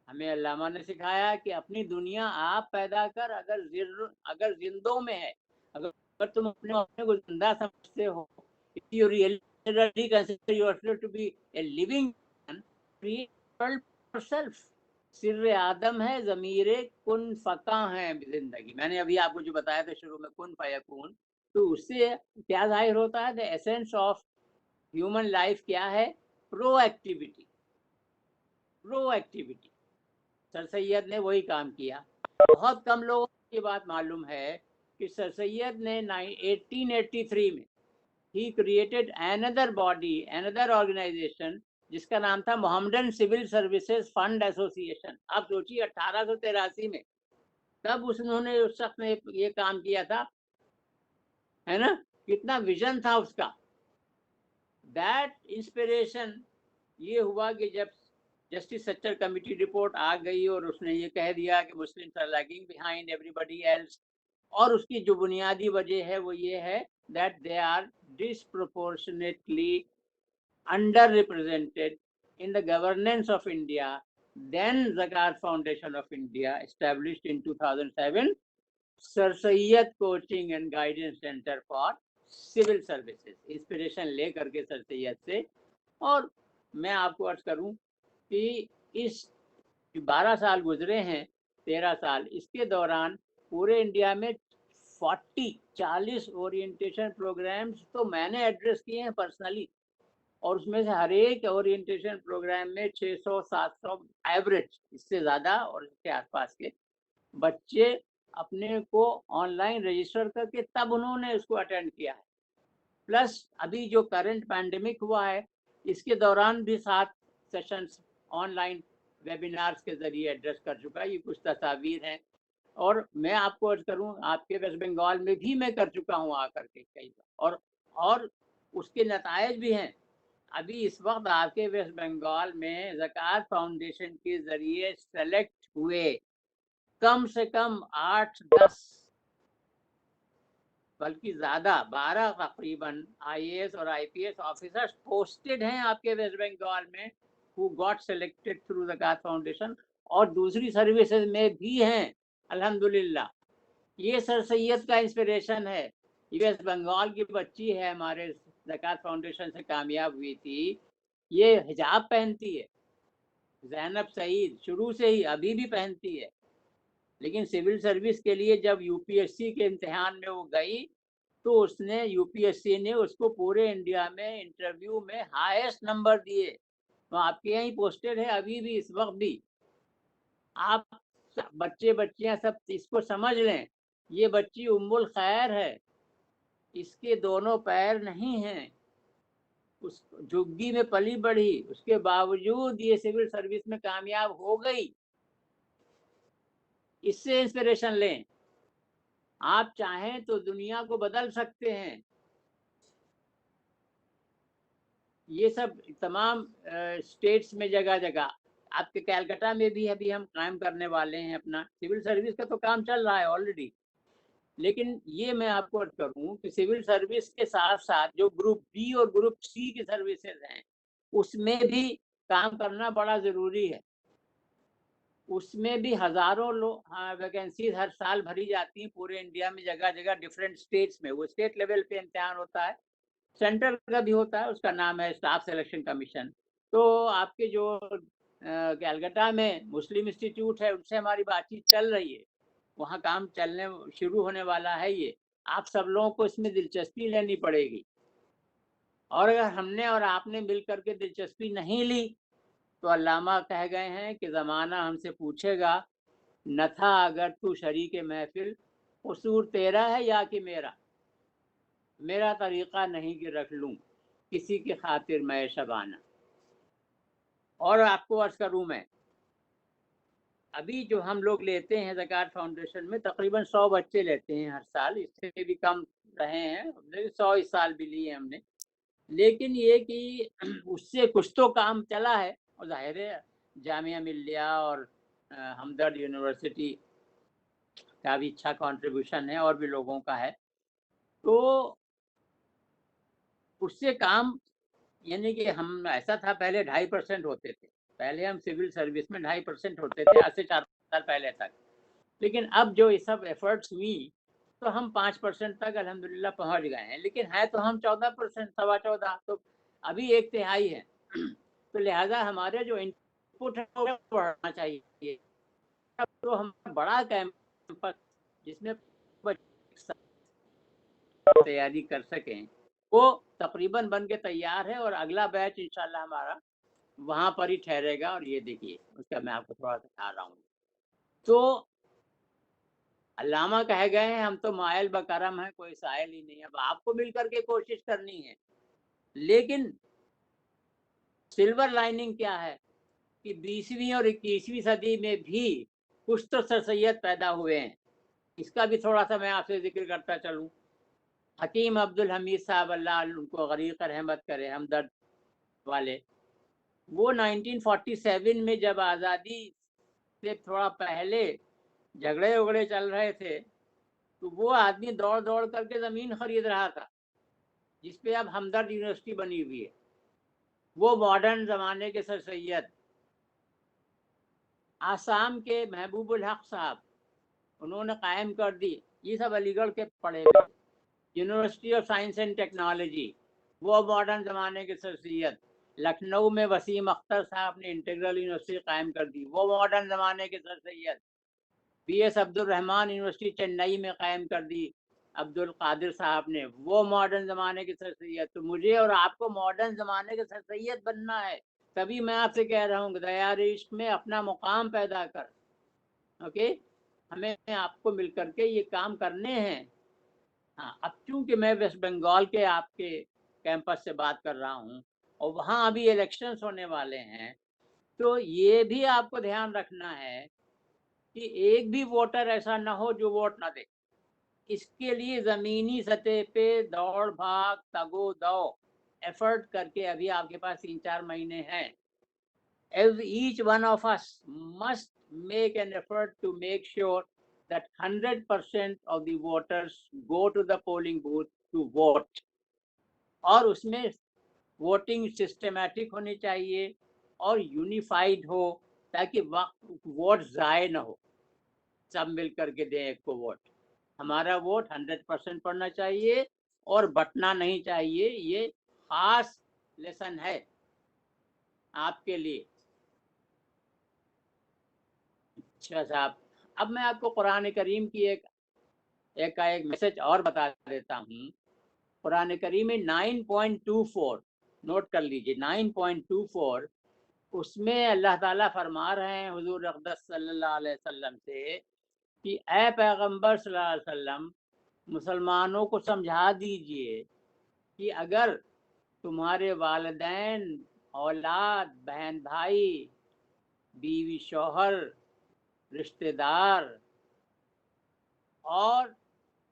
हमें अल्लामा ने सिखाया कि अपनी दुनिया आप पैदा कर, अगर जिंदों में है, अगर तुम अपने को जिंदा समझते हो, if you really consider yourself to be a living man, create world yourself। सिर्र आदम है, ज़मीरे कुन फका है जिंदगी। मैंने अभी आपको जो बताया था शुरू में, कुन फयकून, तो उससे क्या जाहिर होता है? The essence of human life क्या है? प्रोएक्टिविटी। सर सैयद ने वही काम किया। बहुत कम लोगों को ये बात मालूम है कि सर सैयद ने 1883 में ही created another body, another organisation, जिसका नाम था Mohammedan civil services fund association. आप सोचिए 1883 में, तब उन्होंने, उस शख्स ने ये काम किया था, है ना? कितना विजन था उसका। दैट इंस्पिरेशन ये हुआ कि जब जस्टिस सच्चर कमेटी रिपोर्ट आ गई और उसने ये कह दिया कि Muslims are lagging behind everybody else, और उसकी जो बुनियादी वजह है वो ये है that they are disproportionately underrepresented in the governance of India. Then Zakat Foundation of India established in 2007 Sir Sayyid Coaching and Guidance Center for Civil Services, inspiration ले करके सर सैयद से। और मैं आपको अर्ज करूं कि इस 12 साल गुजरे हैं, 13 साल, इसके दौरान पूरे इंडिया में 40 ओरिएंटेशन प्रोग्राम्स तो मैंने एड्रेस किए हैं पर्सनली, और उसमें से हर एक ओरिएंटेशन प्रोग्राम में 600-700 एवरेज, इससे ज़्यादा और इसके आसपास के बच्चे अपने को ऑनलाइन रजिस्टर करके तब उन्होंने उसको अटेंड किया है। प्लस अभी जो करंट पैंडेमिक हुआ है, इसके दौरान भी 7 सेशंस ऑनलाइन वेबिनार्स के जरिए एड्रेस कर चुका है। ये कुछ तस्वीर हैं, और मैं आपको अर्ज करूं, आपके वेस्ट बंगाल में भी मैं कर चुका हूं आकर के कई बार, और उसके नतायज भी हैं। अभी इस वक्त आपके वेस्ट बंगाल में ज़कात फाउंडेशन के जरिए सेलेक्ट हुए कम से कम 8-10 बल्कि ज्यादा 12 तकरीबन IAS और IPS ऑफिसर्स पोस्टेड हैं आपके वेस्ट बंगाल में, who got selected through ज़कात फाउंडेशन, और दूसरी सर्विसेज में भी हैं अल्हम्दुलिल्लाह। ये सर सैयद का इंस्पिरेशन है। वेस्ट बंगाल की बच्ची है, हमारे ज़कात फाउंडेशन से कामयाब हुई थी, ये हिजाब पहनती है, ज़ैनब सईद, शुरू से ही, अभी भी पहनती है। लेकिन सिविल सर्विस के लिए जब UPSC के इम्तिहान में वो गई, तो उसने, UPSC ने उसको पूरे इंडिया में इंटरव्यू में हाईएस्ट नंबर दिए। तो आपके यहीं पोस्टेड है अभी भी, इस वक्त भी। आप बच्चियां सब इसको समझ लें, ये बच्ची उम्मुल खैर है, इसके दोनों पैर नहीं हैं, उस झुग्गी में पली बढ़ी, उसके बावजूद ये सिविल सर्विस में कामयाब हो गई। इससे इंस्पिरेशन लें। आप चाहें तो दुनिया को बदल सकते हैं। ये सब तमाम स्टेट्स में जगह जगह, आपके कैलकाटा में भी अभी हम कायम करने वाले हैं अपना सिविल सर्विस का, तो काम चल रहा है ऑलरेडी। लेकिन ये मैं आपको अर्ज करूं कि सिविल सर्विस के साथ साथ जो ग्रुप B और ग्रुप C की सर्विसेज हैं, उसमें भी काम करना बड़ा ज़रूरी है। उसमें भी हज़ारों वैकेंसीज हर साल भरी जाती हैं पूरे इंडिया में, जगह जगह डिफरेंट स्टेट्स में। वो स्टेट लेवल पे इम्तिहान होता है, सेंटर का भी होता है, उसका नाम है स्टाफ सिलेक्शन कमीशन। तो आपके जो कैलकाटा में मुस्लिम इंस्टीट्यूट है, उनसे हमारी बातचीत चल रही है, वहाँ काम चलने शुरू होने वाला है। ये आप सब लोगों को इसमें दिलचस्पी लेनी पड़ेगी, और अगर हमने और आपने मिल करके दिलचस्पी नहीं ली, तो अल्लामा कह गए हैं कि ज़माना हमसे पूछेगा, न था अगर तू शरीक महफिल, कसूर तेरा है या कि मेरा तरीक़ा नहीं कि रख लूँ किसी की खातिर मैं शबाना। और आपको अर्ज़ करूँ मैं, अभी जो हम लोग लेते हैं ज़कात फाउंडेशन में तकरीबन 100 बच्चे लेते हैं हर साल, इससे भी कम रहे हैं, 100 इस साल भी लिए हमने। लेकिन ये कि उससे कुछ तो काम चला है, और ज़ाहिर है जामिया मिल्लिया और हमदर्द यूनिवर्सिटी का भी अच्छा कंट्रीब्यूशन है और भी लोगों का है। तो उससे काम, यानी कि हम, ऐसा था पहले 2.5% होते थे, पहले हम सिविल सर्विस में 2.5% होते थे, आज से 4 साल पहले तक। लेकिन अब जो ये सब एफर्ट्स हुई तो हम 5% तक अल्हम्दुलिल्लाह पहुंच गए हैं, लेकिन है तो हम 14%, 14.25, तो अभी 1/3 है। तो लिहाजा हमारे जो इनपुट है वो बढ़ना चाहिए। अब तो हम बड़ा कैंपस जिसमें तैयारी कर सकें वो तकरीबन बन के तैयार है, और अगला बैच इंशाल्लाह हमारा वहाँ पर ही ठहरेगा। और ये देखिए उसका मैं आपको थोड़ा सा दिखा रहा हूँ। तो अल्लामा कह गए हैं, हम तो मायल बकरम है, कोई सायल ही नहीं। अब आपको मिल करके कोशिश करनी है। लेकिन सिल्वर लाइनिंग क्या है कि 20वीं और 21वीं सदी में भी कुछ तो सर सैयद पैदा हुए हैं। इसका भी थोड़ा सा मैं आपसे जिक्र करता चलूँ। हकीम अब्दुल हमीद साहब, अल्लाह उनको गरीक रहमत करे, हमदर्द वाले, वो 1947 में जब आज़ादी से थोड़ा पहले झगड़े उगड़े चल रहे थे, तो वो आदमी दौड़ दौड़ करके ज़मीन खरीद रहा था जिसपे अब हमदर्द यूनिवर्सिटी बनी हुई है। वो मॉडर्न ज़माने के सर सैयद आसाम के महबूबुल हक साहब, उन्होंने कायम कर दी, ये सब अलीगढ़ के पढ़े हुए, university of science and technology, वो मॉडर्न ज़माने के सर सैयद। लखनऊ में वसीम अख्तर साहब ने इंटीग्रल यूनिवर्सिटी कायम कर दी, वो मॉडर्न ज़माने के sir Syed. BS Abdul Rahman university Chennai में कायम कर दी अब्दुल कादिर साहब ने, वो मॉडर्न ज़माने के सर सैयद। तो मुझे और आपको मॉडर्न ज़माने के सर सैयद बनना है, तभी मैं आपसे कह रहा हूँ दयार इश्क में अपना मुकाम पैदा कर। ओके, हमें आपको मिल करके ये काम करने हैं। हाँ, अब चूंकि मैं वेस्ट बंगाल के आपके कैंपस से बात कर रहा हूँ और वहाँ अभी इलेक्शंस होने वाले हैं, तो ये भी आपको ध्यान रखना है कि एक भी वोटर ऐसा ना हो जो वोट ना दे। इसके लिए ज़मीनी सतह पे दौड़ भाग तगो दो एफर्ट करके अभी आपके पास 3-4 महीने हैं। Each one of us must make an effort to make sure that 100% of the voters go to the polling booth to vote, और उसमें वोटिंग सिस्टमैटिक होनी चाहिए और यूनिफाइड हो, ताकि वक्त वोट ज़ाय ना हो, सब मिल करके दें एक को वोट। हमारा वोट 100% पड़ना चाहिए और बटना नहीं चाहिए। ये खास लेसन है आपके लिए। अच्छा साहब, अब मैं आपको कुरान करीम की एक मैसेज और बता देता हूँ। कुरान करीम में 9.24 नोट कर लीजिए, 9.24, उसमें अल्लाह ताला फरमा रहे हैं हुजूर अक़दस सल्लल्लाहु अलैहि वसल्लम से कि ए पैगंबर सल्लल्लाहु अलैहि वसल्लम, मुसलमानों को समझा दीजिए कि अगर तुम्हारे वालिदैन, औलाद, बहन भाई, बीवी शौहर, रिश्तेदार और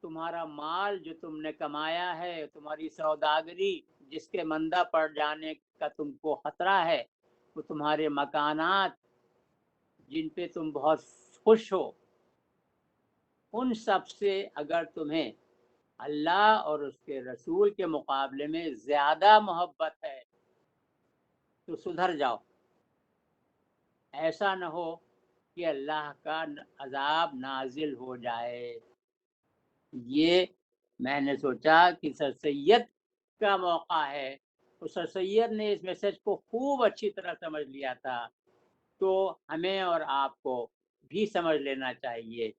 तुम्हारा माल जो तुमने कमाया है, तुम्हारी सौदागरी जिसके मंदा पड़ जाने का तुमको खतरा है, वो तुम्हारे मकानात जिन पे तुम बहुत खुश हो, उन सब से अगर तुम्हें अल्लाह और उसके रसूल के मुकाबले में ज़्यादा मोहब्बत है तो सुधर जाओ। ऐसा न हो कि अल्लाह का अज़ाब नाजिल हो जाए। ये मैंने सोचा कि सर सैयद का मौका है, तो सर सैयद ने इस मैसेज को खूब अच्छी तरह समझ लिया था, तो हमें और आपको भी समझ लेना चाहिए।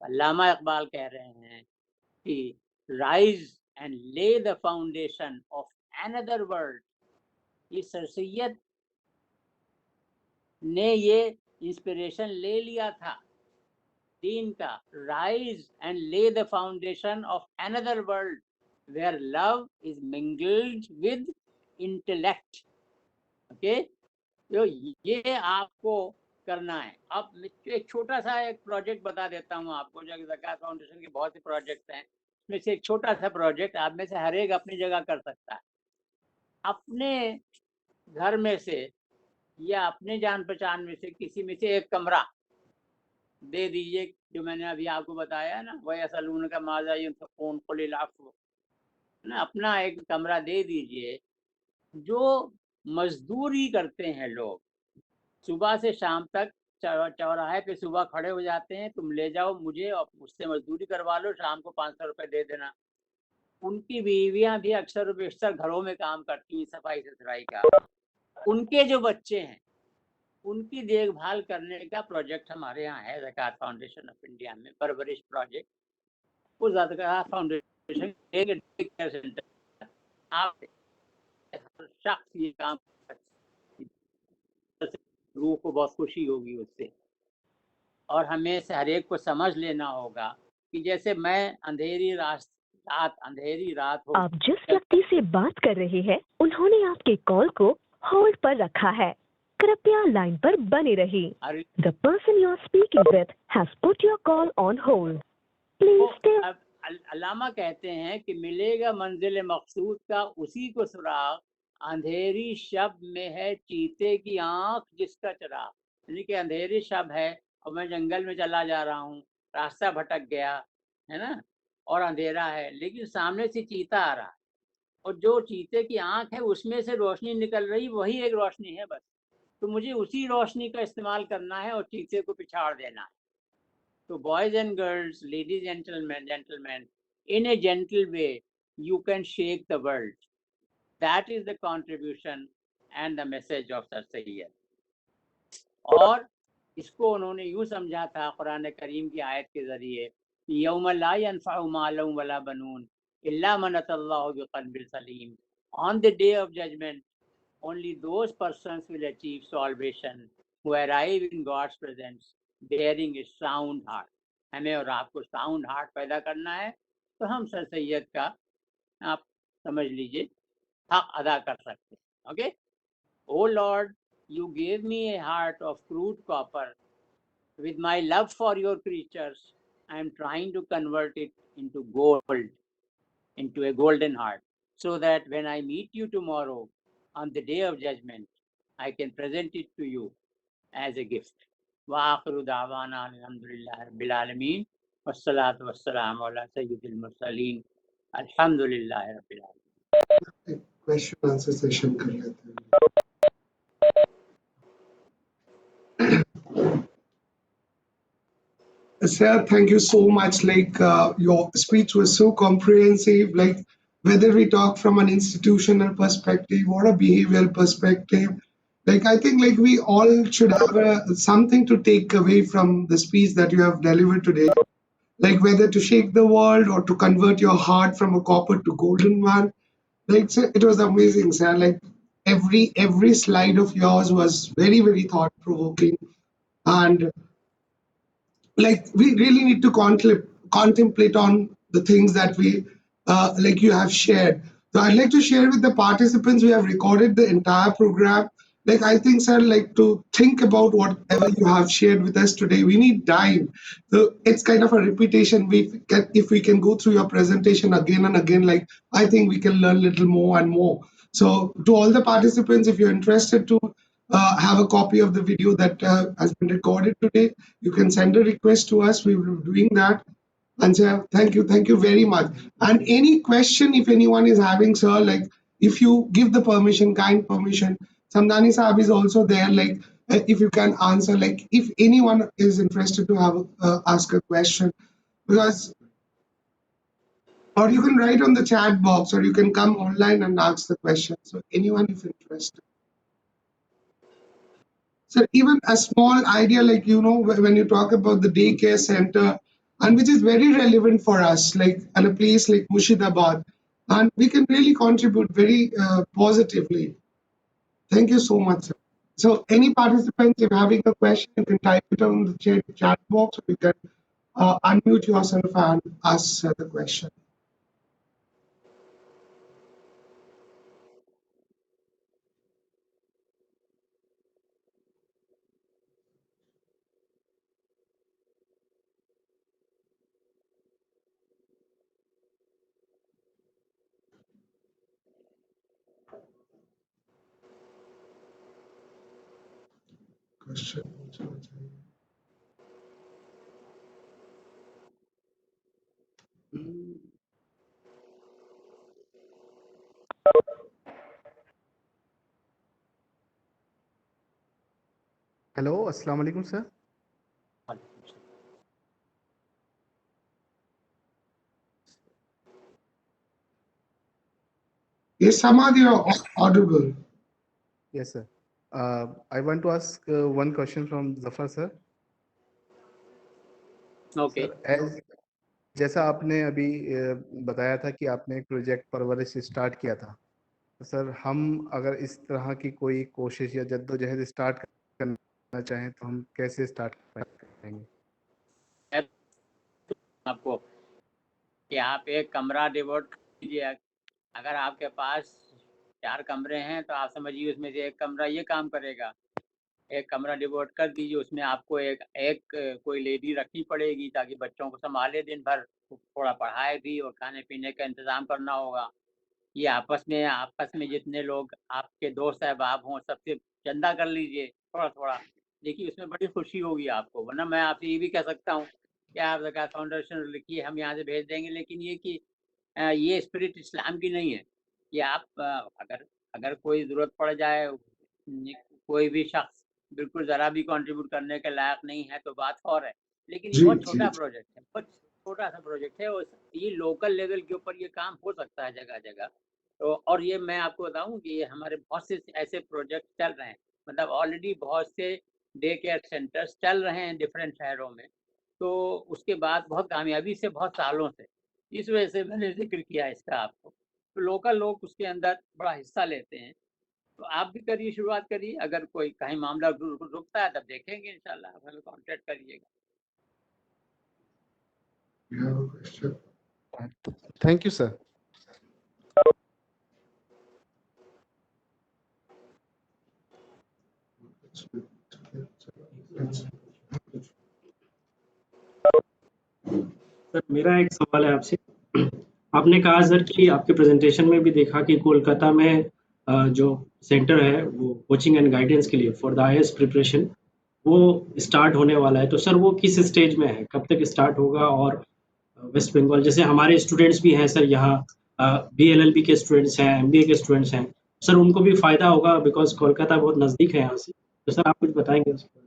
अल्लामा इकबाल कह रहे हैं कि rise and lay the foundation of another world. ये सर सैयद ने ये इंस्पिरेशन ले लिया था दीन का, rise and lay the foundation of another world where love is mingled with intellect. Okay, तो ये आपको करना है। अब एक छोटा सा एक प्रोजेक्ट बता देता हूँ आपको, जो ज़कात फाउंडेशन के बहुत से प्रोजेक्ट हैं, उसमें से एक छोटा सा प्रोजेक्ट आप में से हर एक अपनी जगह कर सकता है। अपने घर में से या अपने जान पहचान में से किसी में से एक कमरा दे दीजिए, जो मैंने अभी आपको बताया ना, वह सलून का माजा यूनफिकून कुल ना, अपना एक कमरा दे दीजिए। जो मजदूरी करते हैं लोग, सुबह से शाम तक चौराहे पे सुबह खड़े हो जाते हैं, तुम ले जाओ मुझे और मुझसे मजदूरी करवा लो, शाम को 500 रुपये दे देना। उनकी बीवियां भी अक्सर बेशतर घरों में काम करती हैं, सफाई सुथराई का। उनके जो बच्चे हैं उनकी देखभाल करने का प्रोजेक्ट हमारे यहाँ है ज़कात फाउंडेशन ऑफ इंडिया में, परवरिश प्रोजेक्ट। वो ज़कात फाउंडेशन एक केयर सेंटर, आप शख्स ये काम, रूह को बहुत खुशी होगी उससे। और हमें से हर एक को समझ लेना होगा कि जैसे मैं अंधेरी रात हो, आप जिस व्यक्ति से बात कर रहे हैं उन्होंने आपके कॉल को होल्ड पर रखा है, कृपया लाइन पर बने रहिए। The person you are speaking with has put your call on hold, please stay. अल्लामा कहते हैं कि मिलेगा मंजिल मकसूद का उसी को सुराग, अंधेरी शब में है चीते की आंख जिसका चराग। यानी कि अंधेरी शब है और मैं जंगल में चला जा रहा हूँ, रास्ता भटक गया है ना, और अंधेरा है, लेकिन सामने से चीता आ रहा है, और जो चीते की आंख है उसमें से रोशनी निकल रही, वही एक रोशनी है बस। तो मुझे उसी रोशनी का इस्तेमाल करना है और चीते को पिछाड़ देना है। So boys and girls, ladies and gentlemen, in a gentle way, you can shake the world. That is the contribution and the message of Sir Sayyid. और इसको उन्होंने यूँ समझा था कुरान करीम की आयत के ज़रिए, यौम ला यनफ़उ मालुन वला बनून इल्ला मन अतल्लाहु बिक़ल्बिन Salim. On the day of judgment, only those persons will achieve salvation who arrive in God's presence bearing a sound heart. हमें और आपको साउंड हार्ट पैदा करना है, तो हम सर सैयद का आप समझ लीजिए हक अदा कर सकते हैं। Okay, oh lord, you gave me a heart of crude copper. With my love for your creatures, I am trying to convert it into gold, into a golden heart, so that when I meet you tomorrow on the day of judgment, I can present it to you as a gift. وآخر دعوانا الحمد لله رب العالمين والصلاة والسلام على سيد المرسلين الحمد لله رب العالمين। Question answer session कर लेते हैं। Sir, thank you so much. Like your speech was so comprehensive. Like whether we talk from an institutional perspective or a behavioral perspective, like I think like we all should have something to take away from the speech that you have delivered today. Like whether to shake the world or to convert your heart from a copper to golden one. Like sir, it was amazing, sir. Like every slide of yours was very thought provoking, and like we really need to contemplate on the things that we like you have shared. So I'd like to share with the participants, we have recorded the entire program. Like I think sir, like to think about whatever you have shared with us today, we need time. So it's kind of a repetition. If we can go through your presentation again and again, like I think we can learn a little more and more. So to all the participants, if you're interested to have a copy of the video that has been recorded today, you can send a request to us. We will be doing that. And sir, thank you very much. And any question, if anyone is having, sir, like if you give the permission, kind permission, Samdani Saab is also there. Like if you can answer, like if anyone is interested to have ask a question, because or you can write on the chat box, or you can come online and ask the question. So anyone is interested. So even a small idea, like, you know, when you talk about the daycare center, and which is very relevant for us, like at a place like Murshidabad, and we can really contribute very positively. Thank you so much, sir. So any participants, if having a question, you can type it on the chat box, or you can unmute yourself and ask the question. Question. Hello अस्सलाम वालेकुम sir. Yes, Samad, you're audible. Yes sir, I want to ask one question from Zafar sir. Okay. Sir, as जैसा आपने अभी बताया था कि आपने एक प्रोजेक्ट परवरिश स्टार्ट किया था, तो सर हम अगर इस तरह की कोई कोशिश या जद्दोजहद स्टार्ट करना चाहें तो हम कैसे स्टार्ट करेंगे? आपको कि आप एक कमरा डिवोट कीजिए। अगर आपके पास 4 कमरे हैं तो आप समझिए उसमें से एक कमरा ये काम करेगा। एक कमरा डिवोट कर दीजिए, उसमें आपको एक कोई लेडी रखनी पड़ेगी ताकि बच्चों को संभाले दिन भर, थोड़ा पढ़ाए भी और खाने पीने का इंतज़ाम करना होगा। ये आपस में जितने लोग आपके दोस्त अहबाब हों सबसे चंदा कर लीजिए थोड़ा-थोड़ा। देखिए उसमें बड़ी खुशी होगी आपको। वरना मैं आपसे ये भी कह सकता हूँ कि आप ज़कात फाउंडेशन लिखिए, हम यहाँ से भेज देंगे, लेकिन ये कि ये स्पिरिट इस्लाम की नहीं है कि आप अगर कोई ज़रूरत पड़ जाए, कोई भी शख्स बिल्कुल ज़रा भी कंट्रीब्यूट करने के लायक नहीं है तो बात और है। लेकिन ये जी, बहुत जी। छोटा प्रोजेक्ट है, बहुत छोटा-सा प्रोजेक्ट है और ये लोकल लेवल के ऊपर ये काम हो सकता है जगह-जगह। तो और ये मैं आपको बताऊँ कि ये हमारे बहुत से ऐसे प्रोजेक्ट चल रहे हैं। मतलब ऑलरेडी बहुत से डे केयर सेंटर्स चल रहे हैं डिफरेंट शहरों में। तो उसके बाद बहुत कामयाबी से बहुत सालों से, इस वजह से मैंने ज़िक्र किया इसका आपको। तो लोकल लोग उसके अंदर बड़ा हिस्सा लेते हैं। तो आप भी करिए, शुरुआत करिए। अगर कोई कहीं मामला रुकता है तब देखेंगे इंशाल्लाह, आप हमें कॉन्टैक्ट करिएगा। You have a question? Thank you sir. Sir मेरा एक सवाल है आपसे। आपने कहा सर कि आपके प्रेजेंटेशन में भी देखा कि कोलकाता में जो सेंटर है वो कोचिंग एंड गाइडेंस के लिए फॉर द आईएएस प्रिपरेशन वो स्टार्ट होने वाला है। तो सर वो किस स्टेज में है, कब तक स्टार्ट होगा? और वेस्ट बंगाल जैसे हमारे स्टूडेंट्स भी हैं सर यहाँ, बीएलएलबी के स्टूडेंट्स हैं, एमबीए के स्टूडेंट्स हैं, सर उनको भी फायदा होगा बिकॉज कोलकाता बहुत नज़दीक है यहाँ से। तो सर आप कुछ बताएंगे उस पर?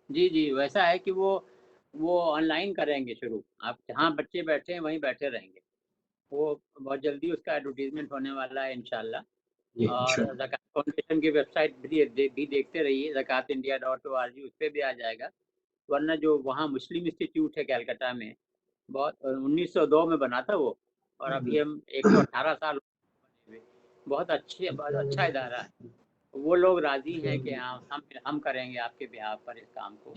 जी, वैसा है कि वो ऑनलाइन करेंगे शुरू। आप जहाँ बच्चे बैठे हैं वहीं बैठे रहेंगे। वो बहुत जल्दी उसका एडवर्टाइज़मेंट होने वाला है इंशाल्लाह। जी, और श्योर। ज़कात फाउंडेशन की वेबसाइट भी देखते रहिए, zakatindia.org, उस पे भी आ जाएगा। वरना जो वहाँ मुस्लिम इंस्टीट्यूट है कलकत्ता में, बहुत 1902 में बना था वो, और अभी हम 118 साल बने हुए। बहुत अच्छा इदारा है। वो लोग राज़ी हैं कि हम करेंगे आपके बिहाफ़ पर इस काम को।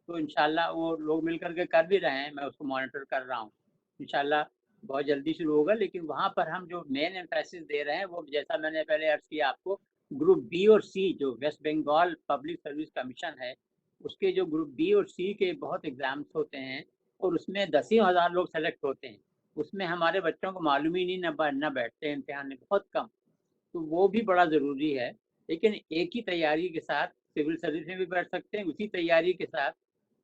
तो इंशाल्लाह वो लोग मिल कर के कर भी रहे हैं, मैं उसको मॉनिटर कर रहा हूँ। इंशाल्लाह बहुत जल्दी शुरू होगा, लेकिन वहाँ पर हम जो मेन एम्फेसिस दे रहे हैं वो जैसा मैंने पहले अर्ज़ किया आपको, ग्रुप बी और सी जो West Bengal public service commission है, उसके जो ग्रुप बी और सी के बहुत एग्ज़ाम्स होते हैं और उसमें 10,000 लोग सेलेक्ट होते हैं। उसमें हमारे बच्चों को मालूम ही नहीं ना बैठते हैं इम्तिहान में, बहुत कम। तो वो भी बड़ा ज़रूरी है। लेकिन एक ही तैयारी के साथ सिविल सर्विस में भी बैठ सकते हैं, उसी तैयारी के साथ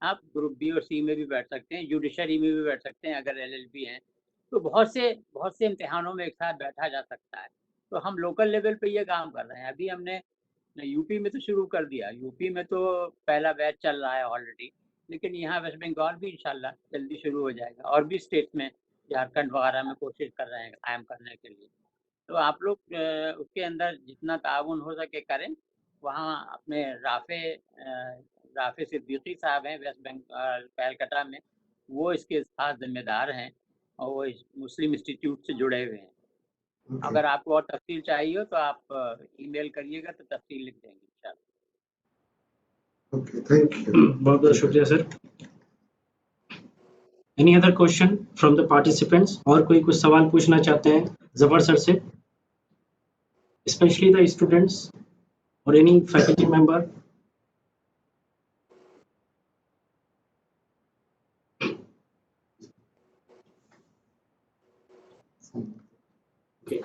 आप ग्रुप बी और सी में भी बैठ सकते हैं, जुडिशरी में भी बैठ सकते हैं अगर एलएलबी हैं। तो बहुत से इम्तिहानों में एक साथ बैठा जा सकता है। तो हम लोकल लेवल पे ये काम कर रहे हैं। अभी हमने यूपी में तो शुरू कर दिया, यूपी में तो पहला बैच चल रहा है ऑलरेडी, लेकिन यहाँ वेस्ट बंगाल भी इंशाल्लाह जल्दी शुरू हो जाएगा। और भी स्टेट्स में, झारखंड वगैरह में कोशिश कर रहे हैं कायम करने के लिए। तो आप लोग उसके अंदर जितना ताउन हो सके करें। वहाँ अपने राफ़े सिद्दीकी साहब हैं वेस्ट बंगाल कलकत्ता में, वो इसके खास ज़िम्मेदार हैं और वो इस मुस्लिम इंस्टीट्यूट से जुड़े हुए हैं। Okay. अगर आपको और तफ़सील चाहिए हो तो आप ईमेल करिएगा तो तफ़सील लिख देंगे इंशाल्लाह। Okay, thank you. बहुत बहुत शुक्रिया sir. Any other question from the participants? और कोई कुछ सवाल पूछना चाहते हैं जफर सर से? Especially the students or any faculty member?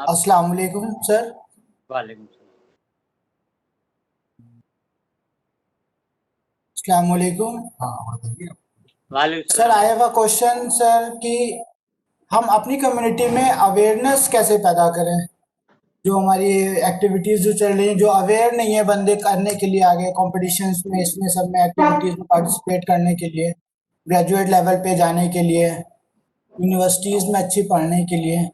अस्सलाम वालेकुम सर. वालेकुम सलाम. अस्सलाम वालेकुम. वालेकुम सर, सलाम. I have a question sir कि हम अपनी कम्युनिटी में अवेयरनेस कैसे पैदा करें, जो हमारी एक्टिविटीज जो चल रही हैं, जो अवेयर नहीं है बंदे करने के लिए आगे कॉम्पिटिशन्स में, इसमें सब में एक्टिविटीज में पार्टिसिपेट करने के लिए, ग्रेजुएट लेवल पे जाने के लिए, यूनिवर्सिटीज में अच्छी पढ़ने के लिए,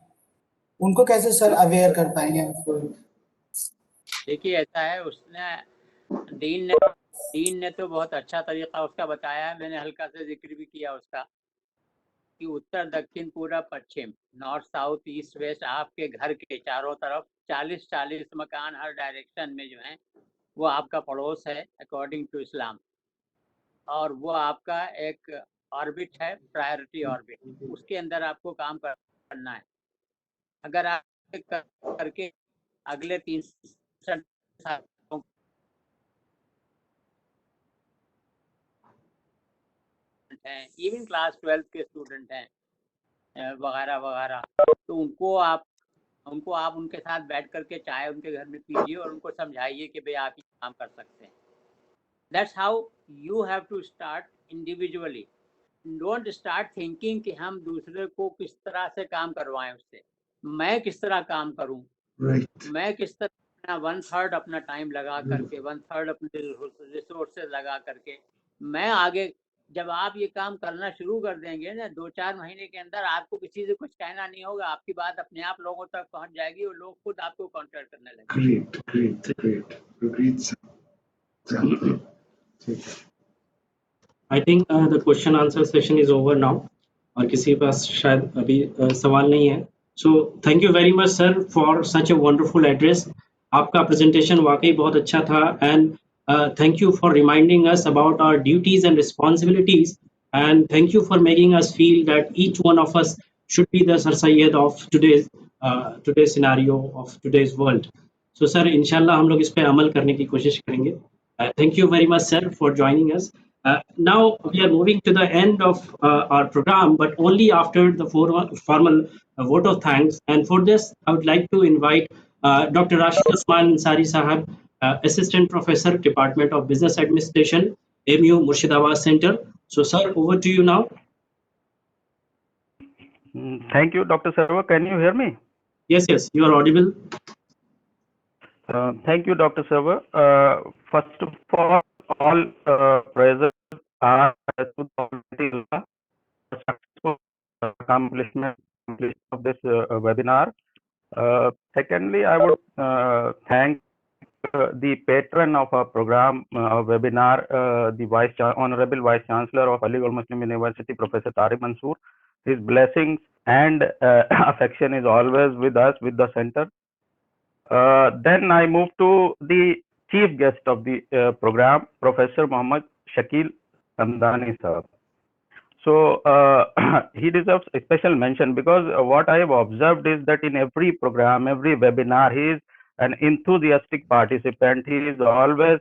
उनको कैसे सर अवेयर कर पाएंगे? देखिए ऐसा है, उसने दीन ने तो बहुत अच्छा तरीका उसका बताया है. मैंने हल्का से जिक्र भी किया उसका कि उत्तर दक्षिण पूर्व पश्चिम, नॉर्थ साउथ ईस्ट वेस्ट, आपके घर के चारों तरफ 40-40 मकान हर डायरेक्शन में जो हैं वो आपका पड़ोस है अकॉर्डिंग टू इस्लाम. और वो आपका एक ऑर्बिट है, प्रायोरिटी ऑर्बिट. उसके अंदर आपको काम करना है. अगर आप करके अगले 3 सालों हैं, इवन क्लास 12th के स्टूडेंट हैं वगैरह वगैरह, तो उनको आप उनके साथ बैठ करके चाय उनके घर में पीजिए और उनको समझाइए कि भाई आप ये काम कर सकते हैं. That's how you have to start individually. Don't start thinking कि हम दूसरे को किस तरह से काम करवाएं उससे. मैं किस तरह काम करूं, मैं किस तरह 1/3 अपना टाइम लगा करके, 1/3 अपने रिसोर्सेज लगा करके मैं आगे. जब आप ये काम करना शुरू कर देंगे ना, 2-4 महीने के अंदर आपको किसी से कुछ कहना नहीं होगा. आपकी बात अपने आप लोगों तक पहुंच जाएगी और लोग खुद आपको कॉन्टैक्ट करने लगेंगे. Great, sir. I think the question answer session is over now. और किसी के पास शायद अभी सवाल नहीं है. So thank you very much sir for such a wonderful address. आपका presentation वाकई बहुत अच्छा था, and thank you for reminding us about our duties and responsibilities, and thank you for making us feel that each one of us should be the Sir Syed of today's scenario of today's world. So sir, inshallah हम लोग इस पे अमल करने की कोशिश करेंगे. Thank you very much sir for joining us. Now we are moving to the end of our program, but only after the formal vote of thanks. And for this, I would like to invite Dr. Rashid Usman Ansari Sahab, Assistant Professor, Department of Business Administration, MU Murshidabad Center. So, sir, over to you now. Thank you, Dr. Sarva. Can you hear me? Yes, yes, you are audible. Thank you, Dr. Sarva. First of all praises are to the Almighty Allah for successful accomplishment of this webinar. Secondly, I would thank the patron of our program, webinar, the Honorable Vice Chancellor of Aligarh Muslim University, Professor Tariq Mansoor. His blessings and affection is always with us, with the center. Then I move to the chief guest of the program, Professor Mohammad Shakil Samdani sir. So he deserves a special mention because what I have observed is that in every program, every webinar, he is an enthusiastic participant. He is always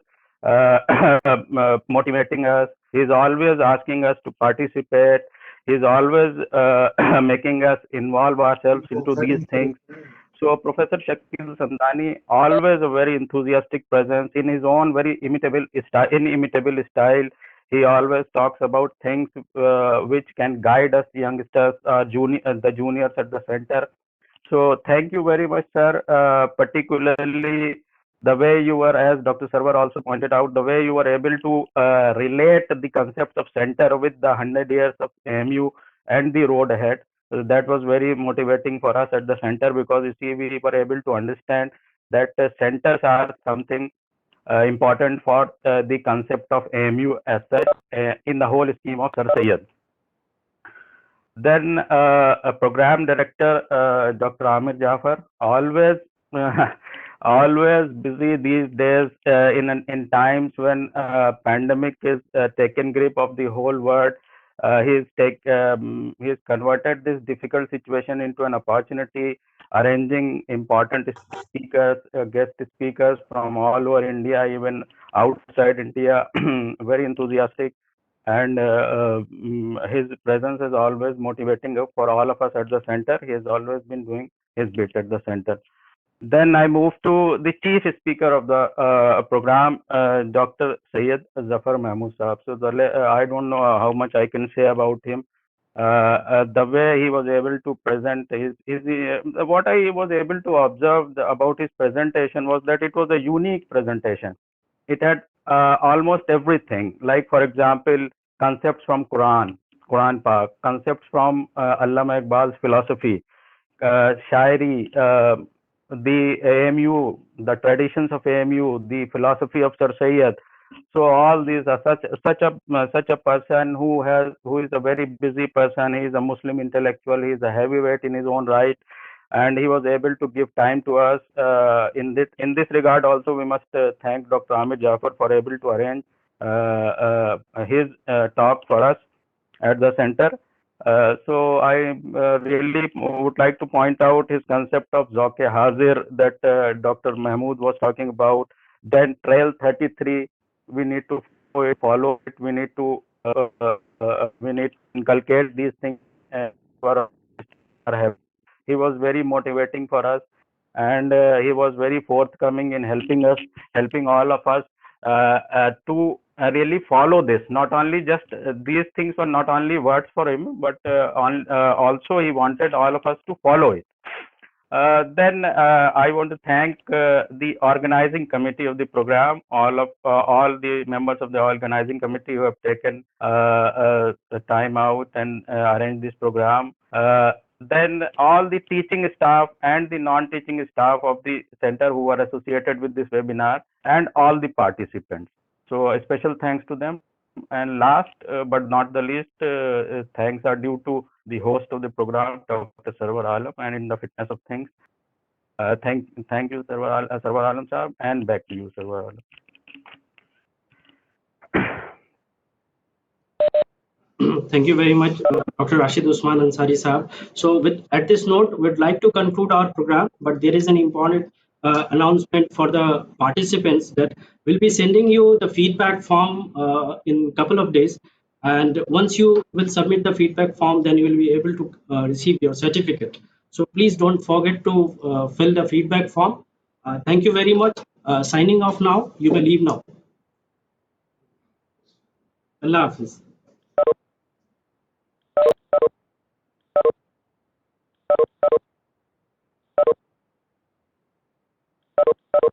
motivating us. He is always asking us to participate. He is always making us involve ourselves into these things. So Professor Shakil Samdani, always a very enthusiastic presence in his own very inimitable style. He always talks about things which can guide us youngsters, the juniors at the center. So thank you very much, sir. Particularly the way you were, as Dr. Sarwar also pointed out, the way you were able to relate the concepts of center with the 100 years of AMU and the road ahead. So that was very motivating for us at the center, because you see, we were able to understand that centers are something important for the concept of AMU as such in the whole scheme of Sir Syed. Then a program director, Dr. Amir Jafar, always always busy these days in times when pandemic is taken grip of the whole world. He's converted this difficult situation into an opportunity, arranging important speakers, guest speakers from all over India, even outside India, very enthusiastic. And his presence is always motivating for all of us at the center. He has always been doing his bit at the center. Then I move to the chief speaker of the program, Dr. Syed Zafar Mahmood Saab. So I don't know how much I can say about him. The way he was able to present what I was able to observe about his presentation was that it was a unique presentation. It had almost everything, like for example, concepts from Quran Pak, concepts from Allama Iqbal's philosophy, Shairi, the AMU, the traditions of AMU, the philosophy of Sir Syed. So all these are such a person who is a very busy person. He is a Muslim intellectual. He is a heavyweight in his own right, and he was able to give time to us. In this regard, also we must thank Dr. Hamid Jafar for able to arrange his talk for us at the center. So I really would like to point out his concept of Zauke Hazir that Dr. Mahmood was talking about. Then Trail 33, we need to follow it. We need to inculcate these things for our health. He was very motivating for us, and he was very forthcoming in helping all of us to really follow this. Not only just these things were not only words for him, but also he wanted all of us to follow it. Then I want to thank the organizing committee of the program, all the members of the organizing committee who have taken the time out and arranged this program. Then all the teaching staff and the non-teaching staff of the center who are associated with this webinar, and all the participants. So a special thanks to them. And last but not the least, thanks are due to the host of the program, Dr. Sarwar Alam, and in the fitness of things. Thank you, Sarwar Alam Sahab, and back to you, Sarwar Alam. Thank you very much, Dr. Rashid Usman Ansari Sahab. So at this note, we'd like to conclude our program, but there is an important announcement for the participants that we'll be sending you the feedback form in a couple of days. And once you will submit the feedback form, then you will be able to receive your certificate. So please don't forget to fill the feedback form. Thank you very much. Signing off now. You may leave now. Allah Hafiz.